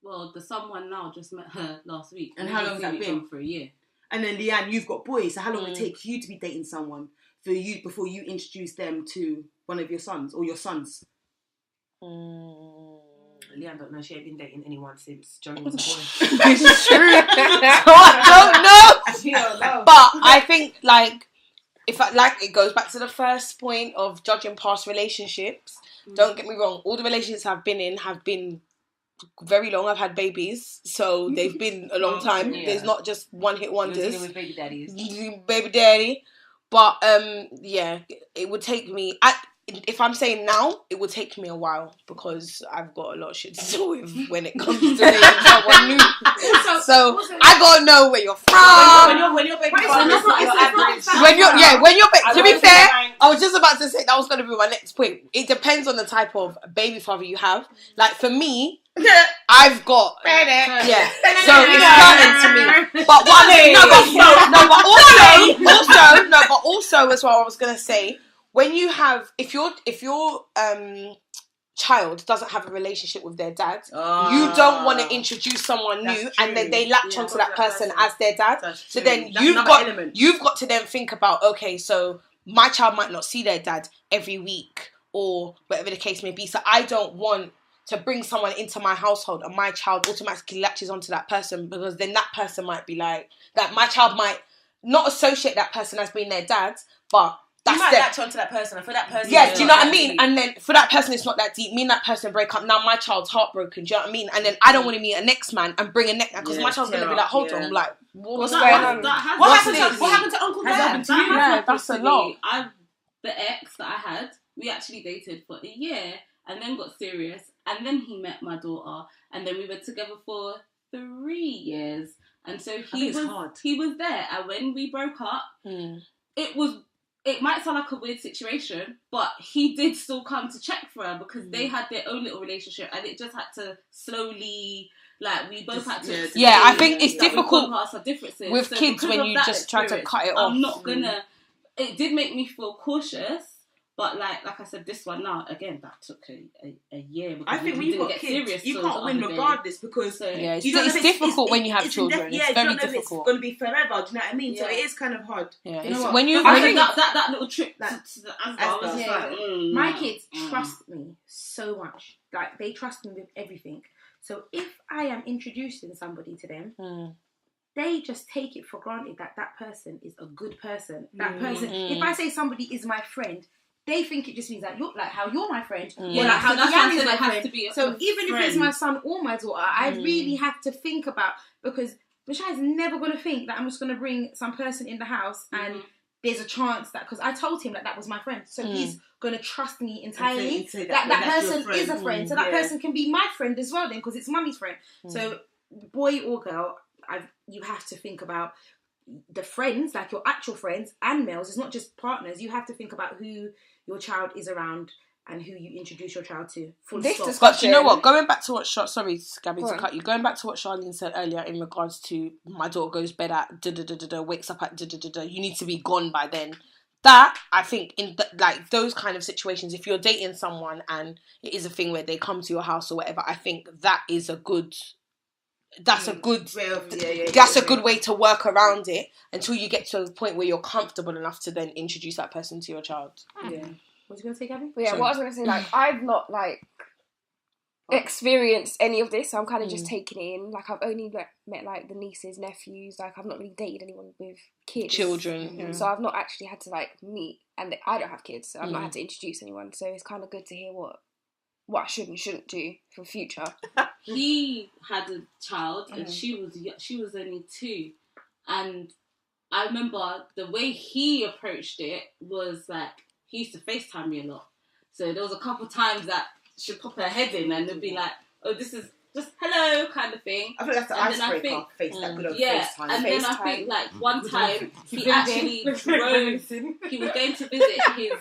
Well, the someone now just met her last week. And how long has that been? For a year. And then Leanne, you've got boys. So how long would it take you to be dating someone for you before you introduce them to one of your sons or your sons? Leanne don't know. She ain't been dating anyone since Johnny was a boy. It's true. So I don't know. But I think, like, it goes back to the first point of judging past relationships. Don't get me wrong. All the relationships I've been in have been very long. I've had babies, so they've been a long time. There's not just one hit wonders. You're dealing with baby daddies. Baby daddy. But it would take me. If I'm saying now, it would take me a while because I've got a lot of shit to deal with when it comes to dating someone new. So I gotta know where you're from. When you're baby father, it's not your average. To be fair, I was just about to say that was gonna be my next point. It depends on the type of baby father you have. Like for me, I've got so it's certain to me. But also as well, I was gonna say, when you have, if your child doesn't have a relationship with their dad, you don't want to introduce someone new and then they latch onto that person as their dad. So then you've got to then think about, okay, so my child might not see their dad every week or whatever the case may be. So I don't want to bring someone into my household and my child automatically latches onto that person, because then that person might be like, that my child might not associate that person as being their dad, but that's you might latch onto that person, and for that person, yeah, do you know what I mean? And then for that person, it's not that deep. Me and that person break up. Now my child's heartbroken. Do you know what I mean? And then I don't want to meet a next man and bring a next man, because my child's gonna be like, hold on, like, what's going on? What happened to Uncle Dan? That's a lot. The ex that I had, we actually dated for a year and then got serious, and then he met my daughter, and then we were together for 3 years, and so he was there, and when we broke up, it might sound like a weird situation, but he did still come to check for her, because they had their own little relationship, and it just had to slowly, like, we both had to... Yeah, I think it's difficult with so kids when you just try to cut it off. I'm not gonna... It did make me feel cautious, but like I said, this one now, again, that took a year. I think when you've got kids, you can't win regardless, because it's difficult when you have children. It's very difficult. It's going to be forever. Do you know what I mean? Yeah. So it is kind of hard. Yeah. You know what? When you, I think that little trip to the Asda, my kids trust me so much. Like, they trust me with everything. So if I am introducing somebody to them, they just take it for granted that that person is a good person. That person, if I say somebody is my friend, they think it just means that you're like how you're my friend, or like how Diane is my friend. So even if it's my son or my daughter, I really have to think about, because Mishai's never going to think that I'm just going to bring some person in the house and there's a chance that, because I told him that was my friend, so he's going to trust me entirely. That person is a friend, so that person can be my friend as well then, because it's mummy's friend. So boy or girl, you have to think about the friends, like your actual friends and males. It's not just partners. You have to think about who your child is around and who you introduce your child to. But you know what? Going back to what sorry, Gabby, to cut you. Going back to what Charlene said earlier in regards to my daughter goes bed at wakes up at you need to be gone by then. That, I think, in like those kind of situations, if you're dating someone and it is a thing where they come to your house or whatever, I think that is a good. That's a good way to work around it until you get to a point where you're comfortable enough to then introduce that person to your child. Yeah. What was you going to say, Gabby? But yeah, what I was going to say, like, I've not, like, experienced any of this, so I'm kind of just taking it in. Like, I've only met, like, the nieces, nephews. Like, I've not really dated anyone with kids. Children. So I've not actually had to, like, meet. And I don't have kids, so I've not had to introduce anyone. So it's kind of good to hear what I should and shouldn't do for future. He had a child, and she was only 2, and I remember the way he approached it was like, he used to FaceTime me a lot. So there was a couple times that she'd pop her head in and it'd be like, oh, this is just hello kind of thing. I think that's the icebreaker face, that good old FaceTime. And then I think like one time he actually drove, he was going to visit his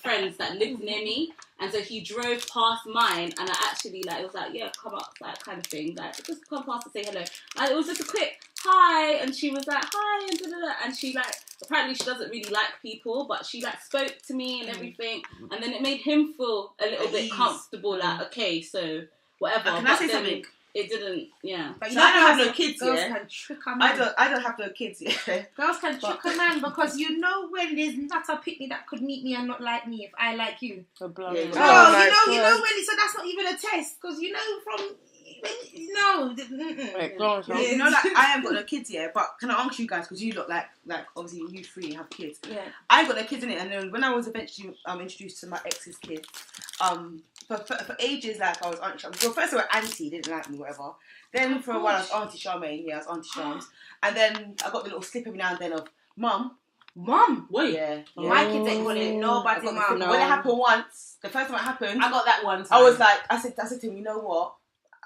friends that lived near me, and so he drove past mine, and I actually like, it was like, yeah, come up, that kind of thing, like just come past and say hello. And it was just a quick hi, and she was like hi, and da-da-da. And she like, apparently she doesn't really like people, but she like spoke to me and everything, and then it made him feel a little bit comfortable, like okay, so whatever. Can I say something? It didn't, yeah. But you know, I don't have no kids yet. Girls can trick a man. I don't have no kids yet. Girls can trick a man, because you know when there's not a pick me that could meet me and not like me if I like you. You know when. So that's not even a test, because you know from. No. Wait, go on, you know, like, I haven't got no kids yet, but can I ask you guys, because you look like obviously you 3 have kids. Yeah. I got no kids in it, and then when I was eventually introduced to my ex's kids, for ages, like, I was unsure. Well, first of all, auntie didn't like me, whatever. Then for a while I was Auntie Charmaine, I was Auntie Charms, and then I got the little slip every now and then of Mum. Wait. Yeah. My kids ain't calling nobody Mum. When it happened once, the first time it happened, I got that one time. I was like, I said to him, you know what?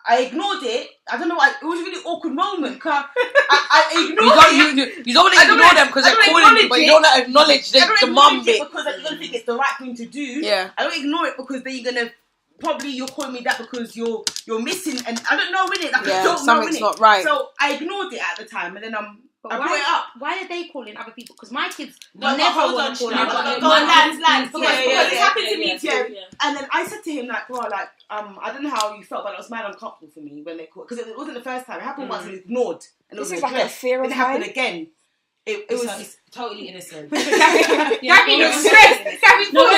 I ignored it. I don't know why. It was a really awkward moment. Cause I ignored it. You don't want to ignore them because they're calling you, but you don't want to acknowledge the mum bit. Because you're going to think it's the right thing to do. Yeah. I don't ignore it because then you're going to... Probably you're calling me that because you're missing, and I don't know, innit? Like, I don't know, something's not right. So I ignored it at the time, and then But why are they calling other people? Because my kids never want to call lands. It's happened to me too. And then I said to him, like, well, like, I don't know how you felt, but it was mad uncomfortable for me when they called. Because it wasn't the first time. It happened once and it was ignored. And this is like a fear of mine. It happened again. It's totally innocent. Gabby was stressed. Gabby thought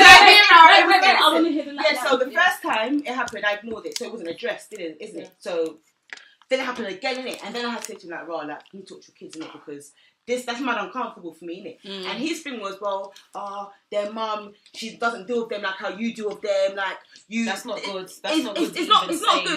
so the first time it happened, I ignored it. So it wasn't addressed, isn't it? So then it happened again, innit? And then I had to say to him, like, like, you talk to your kids, innit? Because that's mad uncomfortable for me, innit? And his thing was, well, their mum, she doesn't deal with them like how you deal with them, like you. That's not good. It's not good.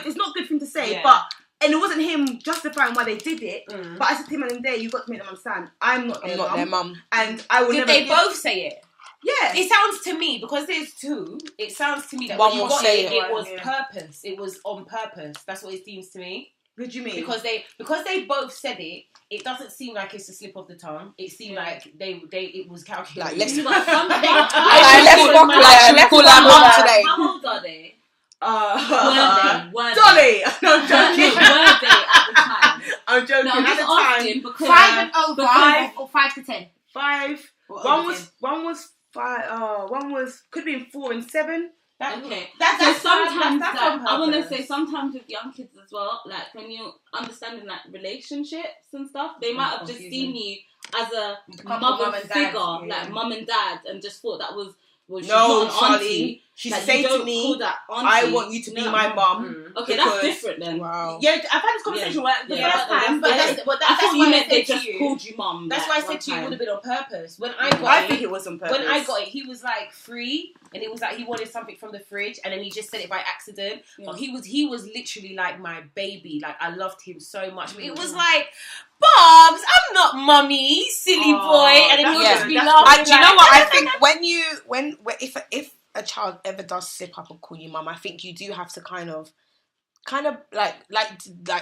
It's not good for him to say, but. And it wasn't him justifying why they did it, but I said to him on the day, you got to make them understand, I'm not their mum. And I will never... Did they both say it? Yeah. It sounds to me, because there's two, it sounds to me that one when you will got say it was purpose. It was on purpose. That's what it seems to me. What do you mean? Because they both said it, it doesn't seem like it's a slip of the tongue. It seemed like it was calculated. Like, let's call our mum today. How old are they? Were they? No, I'm joking. Were they at the time? I'm joking. No, I'm at just the time, asking because 5 and over, 5 or 5 to 10. 5. One was 5. One was could be 4 and 7. Okay. That's sometimes I want to say sometimes with young kids as well, like when you're understanding like relationships and stuff, they might have just seen you as a mother figure, like mum and dad, and just thought that was. Well, no, Charlie. She said to me, I want you to be my mum. Okay, that's different then. Wow. Yeah, I've had this conversation the first time, but that's what you meant. They just called you mum. That's why I said to you it would have been on purpose. When I think it was on purpose. When I got it, he was like 3, and it was like he wanted something from the fridge, and then he just said it by accident. But he was literally like my baby. Like I loved him so much. But it was like, Bobs, I'm not mummy, silly boy, and then he would just be laughing. Do you know what I think? If a child ever does slip up and call you mum, I think you do have to kind of like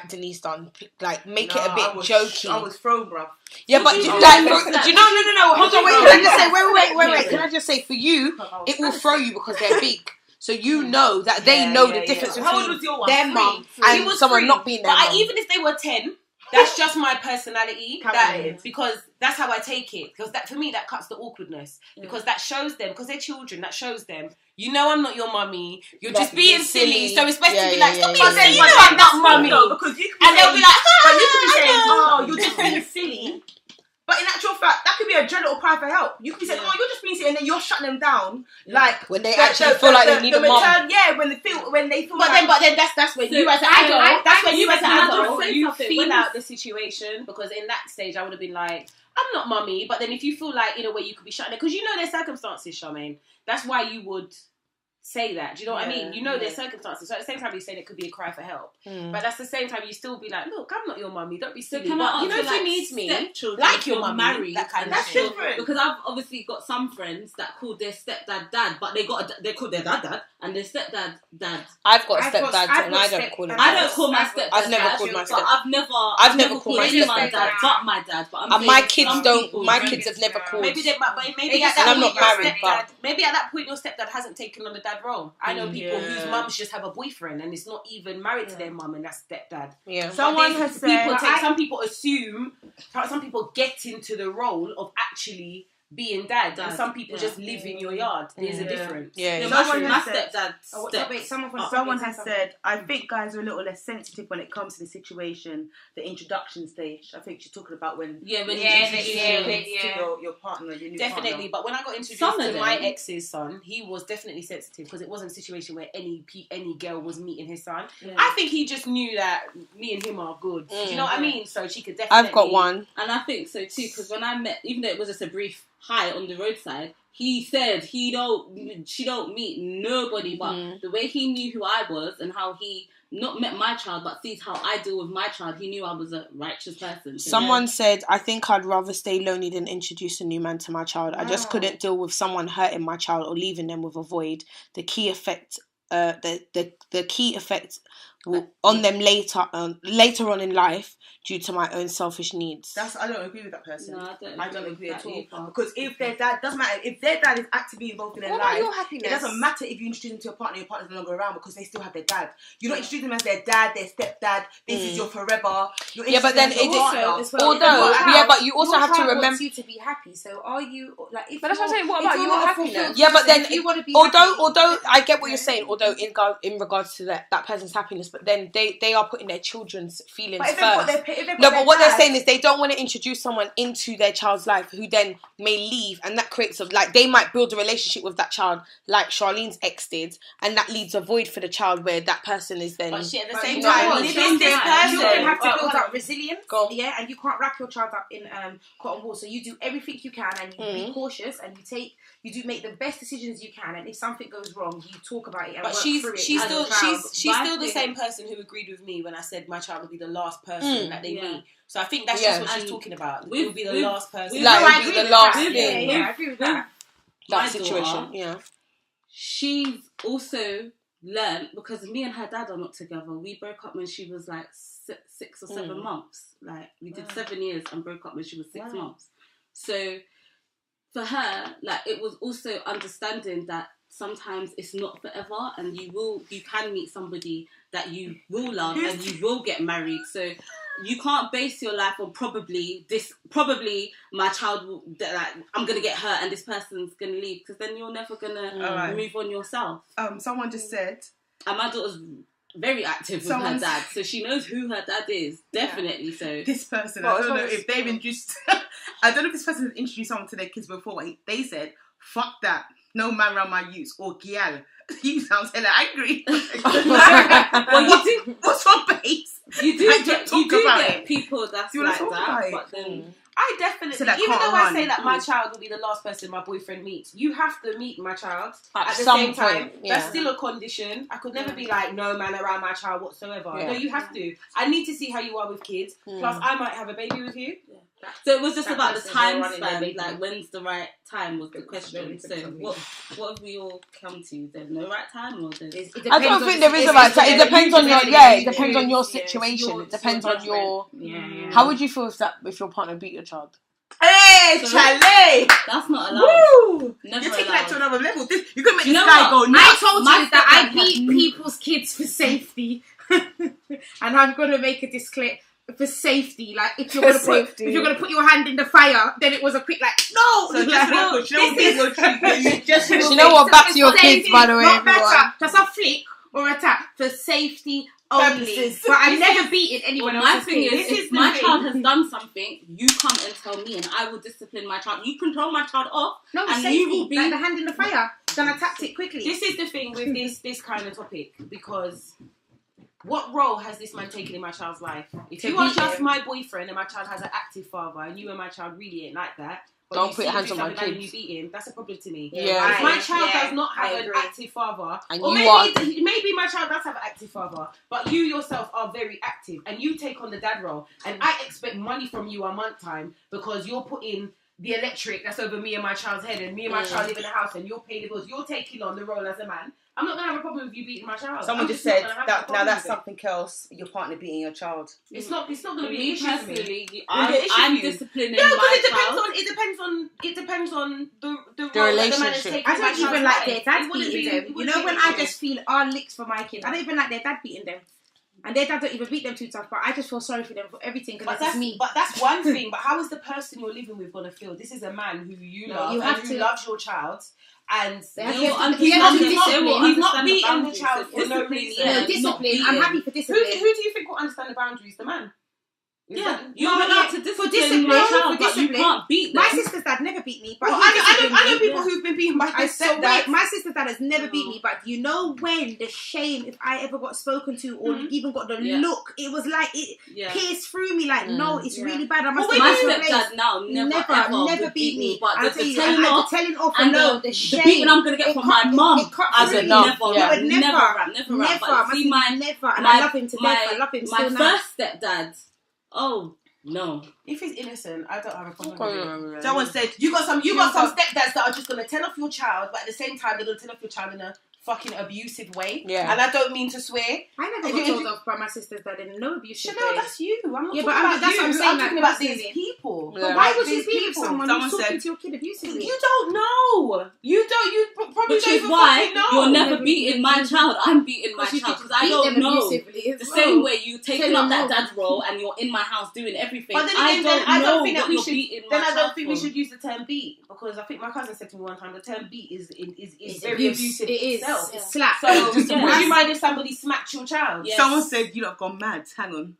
Denise done, like make it a bit jokey. I was thrown, bruv. Yeah, but do you know? No. Hold on, wait. Can I just say? Wait. Can I just say for you, it will throw you because they're big. So you know that they know the difference between their mum and someone not being their mum. But even if they were 10. That's just my personality. Because that's how I take it. Because that for me that cuts the awkwardness. Because that shows them, because they're children, that shows them, you know I'm not your mummy. You're just being silly. So it's best to be like, stop being silly. You know I'm not mummy. Because you can they'll be like, but you could be saying, you're just being silly. But in actual fact, that could be a dread little cry for help. You could be saying, you're just being silly, and then you're shutting them down. Like when they actually feel like they need a mum. Yeah, when they feel But then that's when you as an adult. That's when you as an adult you feel out the situation, because in that stage I would have been like, I'm not mummy. But then if you feel like in a way you could be shutting it, because you know their circumstances, Charmaine. That's why you would say that. Do you know what I mean? You know their circumstances. So at the same time you saying it could be a cry for help. But that's the same time you still be like, look, I'm not your mummy. Don't be silly. But you know if you need me, like your mummy, married, that kind of that's shit. different. Because I've obviously got some friends that call their stepdad dad, but they call their dad and their stepdad dad. I've got a stepdad and I don't call him. I don't call my stepdad. I've never called my stepdad. I've never called anyone dad but my dad. But and my kids don't. My kids have never called. Maybe at that and I'm not married, but maybe at that point your stepdad hasn't taken on the dad role. I know people whose mums just have a boyfriend and it's not even married to their mum, and that's stepdad. Yeah. Someone has said some people assume, some people get into the role of actually being dad, and some people just live in your yard. There's a difference. Yeah. Someone has said, I think guys are a little less sensitive when it comes to the situation, the introduction stage. I think she's talking about when you introduce your partner, your new definitely. partner. But when I got introduced to my ex's son, he was definitely sensitive because it wasn't a situation where any girl was meeting his son. I think he just knew that me and him are good. Do you know what I mean? So she could definitely. I've got one, and I think so too. Because when I met, even though it was just a brief hi on the roadside, he said she don't meet nobody, but the way he knew who I was and how he not met my child but sees how I deal with my child, he knew I was a righteous person. Someone said, I think I'd rather stay lonely than introduce a new man to my child. I just couldn't deal with someone hurting my child or leaving them with a void. The key effect on them later on in life due to my own selfish needs. I don't agree with that person. No, I don't agree at all. Because if their dad, doesn't matter, if their dad is actively involved in their life, it doesn't matter if you introduce them to your partner's no longer around because they still have their dad. You don't introduce them as their dad, their stepdad, this is your forever. But then but you also have to remember. Wants you to be happy. So are you like? But that's what I'm saying. What about your happiness? Yeah, but then although I get what you're saying, although in regards to that person's happiness, but then they are putting their children's feelings first. But what they're saying is they don't want to introduce someone into their child's life who then may leave, and that creates they might build a relationship with that child like Charlene's ex did, and that leaves a void for the child where that person is then. But at the same time, this person you have to build up resilience, and you can't wrap your child up in cotton wool. So you do everything you can, and you be cautious, and you do make the best decisions you can. And if something goes wrong, you talk about it. And she's still the same person who agreed with me when I said my child will be the last person that they meet. So I think that's just what she's talking about. It will be the last person. Like, it will be the last thing. Yeah, I agree with that. That situation, She's also learned, because me and her dad are not together. We broke up when she was like 6 or 7 months. Like, we did 7 years and broke up when she was 6 months. So for her, like, it was also understanding that sometimes it's not forever, and you can meet somebody that you will love and you will get married. So you can't base your life on probably my child will, like, I'm gonna get hurt and this person's gonna leave, because then you're never gonna move on yourself. Someone just said, and my daughter's very active with her dad, so she knows who her dad is, definitely. So this person, I don't know if they've introduced I don't know if this person has introduced someone to their kids before, but they said, fuck that, no man around my youth, or gyal. You sound hella angry. Well, you do. What's wrong, babes? You do get people that's like that, but then I definitely, even though I say that my child will be the last person my boyfriend meets, you have to meet my child at the same time. That's still a condition. I could never be like, no man around my child whatsoever. No, you have to. I need to see how you are with kids. Plus, I might have a baby with you. So it was just about the time span, like when's the right time was the question. So what have we all come to? There's no right time, or I don't think there is a right time. It depends on your it depends on your situation. It depends on your How would you feel if your partner beat your child? Hey, Charlie! That's not allowed. Woo! You're taking that to another level. You can make this guy go nuts. I told you that I beat people's kids for safety, and I'm gonna make a disclaimer. For safety, like if you're gonna put your hand in the fire, then it was a quick no. So you know what? Back to your kids, by the way, everyone. Just a flick or a tap for safety only. But I've never beaten anyone else. My thing is, if my child has done something, you come and tell me, and I will discipline my child. You control my child off, and safety, you will be like the hand in the fire. Gonna tap it quickly. This is the thing with this kind of topic, because what role has this man taken in my child's life? If you are just my boyfriend and my child has an active father, and you and my child really ain't like that, don't put your hands on my kids. And you beat him, that's a problem to me. Yeah. If my child does not have an active father, and or maybe my child does have an active father, but you yourself are very active and you take on the dad role, and I expect money from you a month time because you're putting the electric that's over me and my child's head, and me and my child live in a house, and you're paying the bills. You're taking on the role as a man. I'm not going to have a problem with you beating my child. Someone just said that now that's something else. Your partner beating your child. It's not going to be an issue for me. I'm disciplining my child. It depends on the relationship. That the man is taking. I don't even like their dad beating them. You know, when I just feel licks for my kids, I don't even like their dad beating them. And their dad don't even beat them too tough, but I just feel sorry for them for everything, because that's me. But that's one thing. But how is the person you're living with going to feel? This is a man who you love, who loves your child, and he's not beating the child for no reason. No, discipline. I'm happy for discipline. Who do you think will understand the boundaries? The man. Yeah, you're allowed to discipline my child, but you can't beat them. My sister's dad never beat me, but I know people who've been beaten by their stepdad. My sister's dad has never beat me, but you know when the shame, if I ever got spoken to or even got the look, it was like it pierced through me. Like no, it's really bad. My stepdad now never beat me, but the telling off and the shame, the beating I'm gonna get from my mum as a never. And I love him to death. I love him so much. My first stepdad. Oh no! If he's innocent, I don't have a problem with it. Someone said you got some stepdads that are just gonna tell off your child, but at the same time they're gonna tell off your child in a fucking abusive way. Yeah. And I don't mean to swear. I never got told off by my sisters that in no abusive Chanel, way. that's you. I'm not Yeah, talking but about that's you. what I'm saying, I'm talking about like, these people. Yeah. But why would you these be with someone who's talking to your kid abusively? You don't know. You probably Which don't is even why fucking know. you're never beating my child. I'm beating my child because I don't know. The same way you taking up that dad's role and you're in my house doing everything. But then I again, don't I know don't think that what we you're should. beating Then my I don't child think we for. should use the term beat because I think my cousin said to me one time the term beat is very abuse. abusive It is. itself. It's slap. So would you mind if somebody smacked your child? Yes. Someone said you lot have gone mad. Hang on.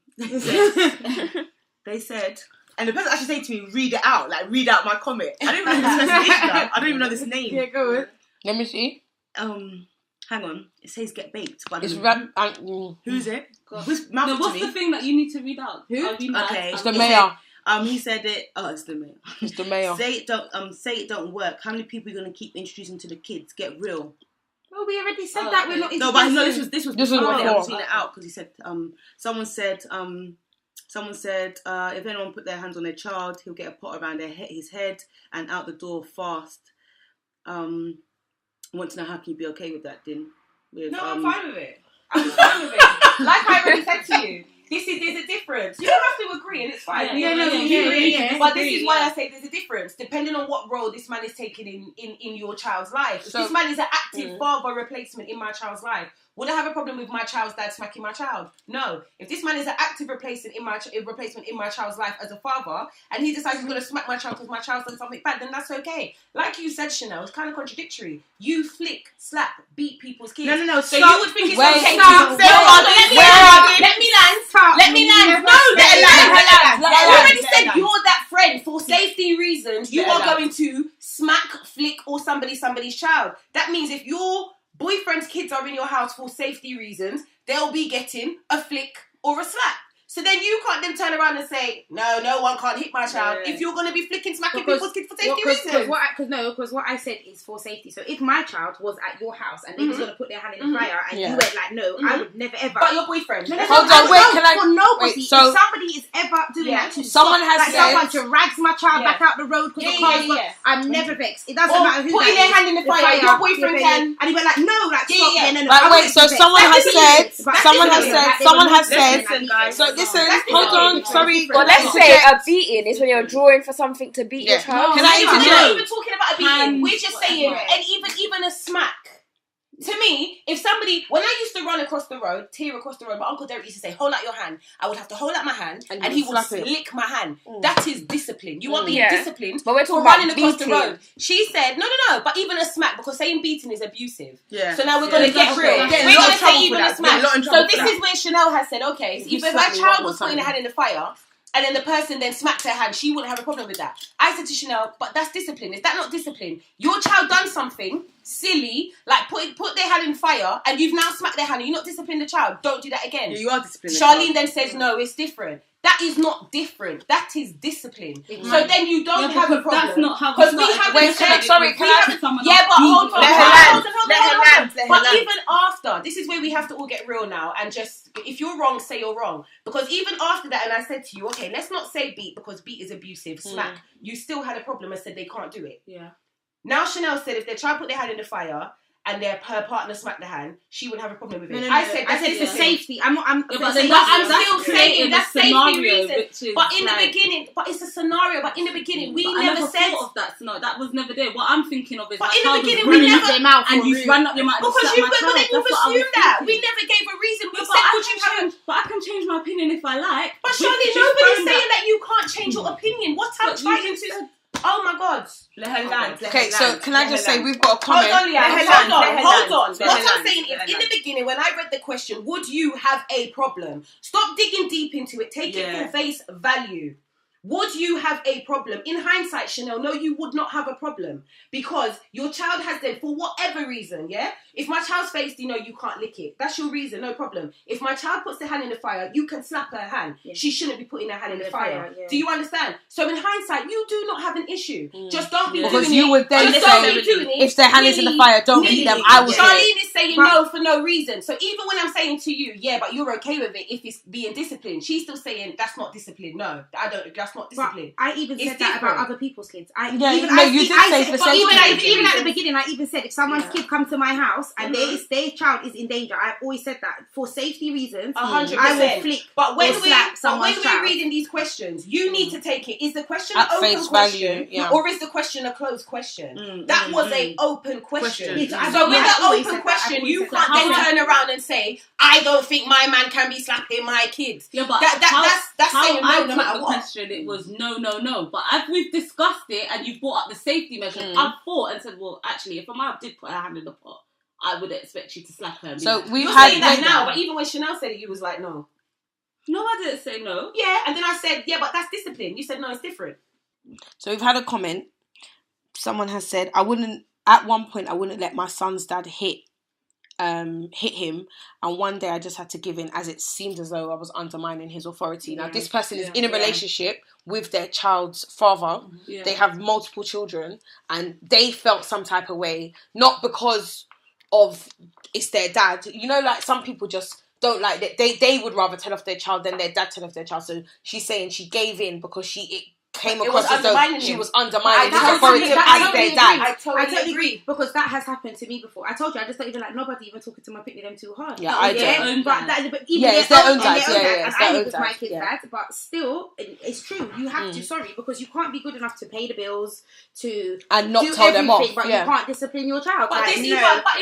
They said, and the person actually said to me, read it out, like read out my comment. I don't even know this person is now. I don't even know this name. Yeah, go on. Let me see. Hang on. It says get baked, but It's who's it? Who's No, mouth what's to the me? thing that you need to read out? Who? I'll be mad. Okay. It's the mayor. He said it. Oh, it's the mayor. It's the mayor. Say it don't work. How many people are you gonna keep introducing to the kids? Get real. Well, we already said that. We're not. No, but no, this was This was before. before. I was reading it out because he said someone said if anyone put their hands on their child, he'll get a pot around his head and out the door fast. I want to know how can you be okay with that, Din? No, I'm fine with it. I'm fine with it. Like I already said to you, there's a difference. You don't have to agree, and it's fine. Yeah. But this is why I say there's a difference, depending on what role this man is taking in your child's life. If this man is an active father replacement in my child's life, would I have a problem with my child's dad smacking my child? No. If this man is an active replacement in my child's life as a father, and he decides he's going to smack my child because my child's done something bad, then that's okay. Like you said, Chanel, it's kind of contradictory. You flick, slap, beat people's kids. No. So you would think it's okay. Let me land. No, let her land. I already said you're that friend. For safety reasons, you are going to smack, flick, or somebody's child. That means if your boyfriend's kids are in your house for safety reasons, they'll be getting a flick or a slap. So then you can't then turn around and say, no one can't hit my child if you're going to be flicking, smacking people's kids for safety reasons. Because what I said is for safety. So if my child was at your house and they was going to put their hand in the fire and you went like, no, I would never ever. But your boyfriend. Hold on, wait, can I? For nobody. Wait, so if somebody is ever doing that to someone has said, someone drags my child back out the road because the car's I'm never vexed. It doesn't matter who putting their hand in the fire. Your boyfriend can. And he went like, no, like stop. No. Like, wait, so someone has said. So listen, hold on. Sorry. Well, let's say a beating is when you're drawing for something to beat your child. We're not even talking about a beating. We're just saying, and even a smack. To me, if somebody, when I used to run across the road, tear across the road, my Uncle Derek used to say, hold out your hand. I would have to hold out my hand and he would lick my hand. That is discipline. You want being disciplined but we're for talking running about across beating. the road. She said, no, but even a smack, because saying beating is abusive. Yeah. So now we're going to get real. We're going to say even a smack. So this is where Chanel has said, okay, so if my child was putting her hand in the fire, and then the person then smacked her hand, she wouldn't have a problem with that. I said to Chanel, but that's discipline. Is that not discipline? Your child done something silly, like put their hand in fire, and you've now smacked their hand, and you're not disciplining the child. Don't do that again. Yeah, you are disciplining. Charlene then says, no, it's different. That is not different. That is discipline. So then you don't have a problem. That's not how. Because we haven't said. Yeah, but hold on. Let her land. But even after, this is where we have to all get real now and just, if you're wrong, say you're wrong. Because even after that, and I said to you, okay, let's not say beat because beat is abusive, smack. You still had a problem and said they can't do it. Yeah. Now Chanel said if their child put their hand in the fire and her partner smacked the hand, she wouldn't have a problem with it. I said it's for safety. I'm still saying that's safety reasons. But in the beginning, but it's a scenario. But in the beginning, we never said thought of that. No, that was never there. What I'm thinking of is, but in the beginning, we never and you ran up your mouth because you assumed that. We never gave a reason. We said, would you change? But I can change my opinion if I like. But surely nobody's saying that you can't change your opinion. What I'm trying to. Oh my God. Let her land. Okay, so can I just say we've got a comment? Hold on. What I'm saying is, in the beginning, when I read the question, would you have a problem? Stop digging deep into it. Take it for face value. Would you have a problem? In hindsight, Chanel, no, you would not have a problem because your child has them for whatever reason, yeah? If my child's faced, you can't lick it. That's your reason, no problem. If my child puts their hand in the fire, you can slap her hand. Yeah. She shouldn't be putting her hand in the fire. Yeah. Do you understand? So in hindsight, you do not have an issue. Just don't be doing it. Because you would then say, if their hand is in the fire, don't beat them. I would. Charlene is saying no for no reason. So even when I'm saying to you, yeah, but you're okay with it if it's being disciplined, she's still saying that's not discipline. No, I don't. That's not discipline. But I even said that about other people's kids. You did say for safety. Even at the beginning, I even said if someone's kid comes to my house and their child is in danger, I've always said that for safety reasons, 100%. I will flick. But when we're reading these questions, you need to take it. Is the question an open question, or is the question a closed question? That was an open question. So with an open question, you can't then turn around and say, "I don't think my man can be slapping my kids." Yeah, but that's saying no matter the what. Question, it was no. But as we've discussed it and you brought up the safety measures, I thought and said, well, actually, if a mom did put her hand in the pot, I would expect you to slap her. So we've saying that now, but even when Chanel said it, you was like, no. No, I didn't say no. Yeah, and then I said, yeah, but that's discipline. You said, no, it's different. So we've had a comment. Someone has said, at one point, I wouldn't let my son's dad hit him, and one day I just had to give in as it seemed as though I was undermining his authority. Now this person is in a relationship with their child's father. They have multiple children and they felt some type of way, not because of it's their dad. You know, like some people just don't like that. They would rather tell off their child than their dad tell off their child. So she's saying she gave in because it came across as though she was undermining his authority as their dad. I totally agree because that has happened to me before. I told you I just don't even like nobody even talking to my picnic them too hard. Yeah, I do. But it's their own dad. And I live with my kid's dad, but still, it's true. You have to, because you can't be good enough to pay the bills and not do tell them off. But you can't discipline your child. But in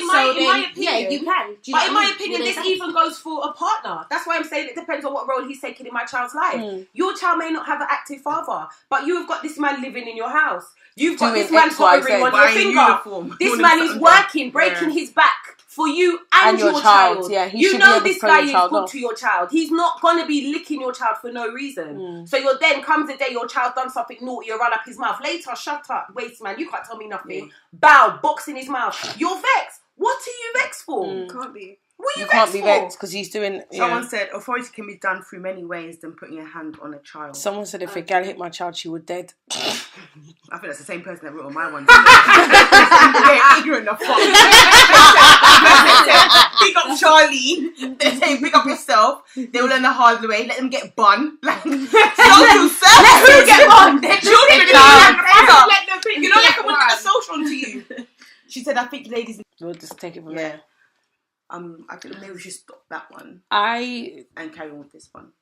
my opinion, you can. But in my opinion, this even goes for a partner. That's why I'm saying it depends on what role he's taking in my child's life. Your child may not have an active father, but you have got this man living in your house. You've got this man hovering on your finger. This man is working, breaking his back for you and your child. Yeah, you know this guy is good to your child. He's not going to be licking your child for no reason. So then comes the day your child done something naughty, you run up his mouth. Later, shut up, waste man. You can't tell me nothing. Bow, box in his mouth. You're vexed. What are you vexed for? Can't be. You can't be vexed because he's doing. Someone said authority can be done through many ways than putting your hand on a child. Someone said if a gal hit my child, she would dead. I think that's the same person that wrote on my one. They're ignorant of fuck. Big up Charlie. They're saying big up yourself. They will learn the hard way. Let them get bun. Like social service. Let them get bun. Their children. You know, like I want a social to you. She said, I think ladies. We'll just take it from there. I think maybe we should stop that one. And carry on with this one.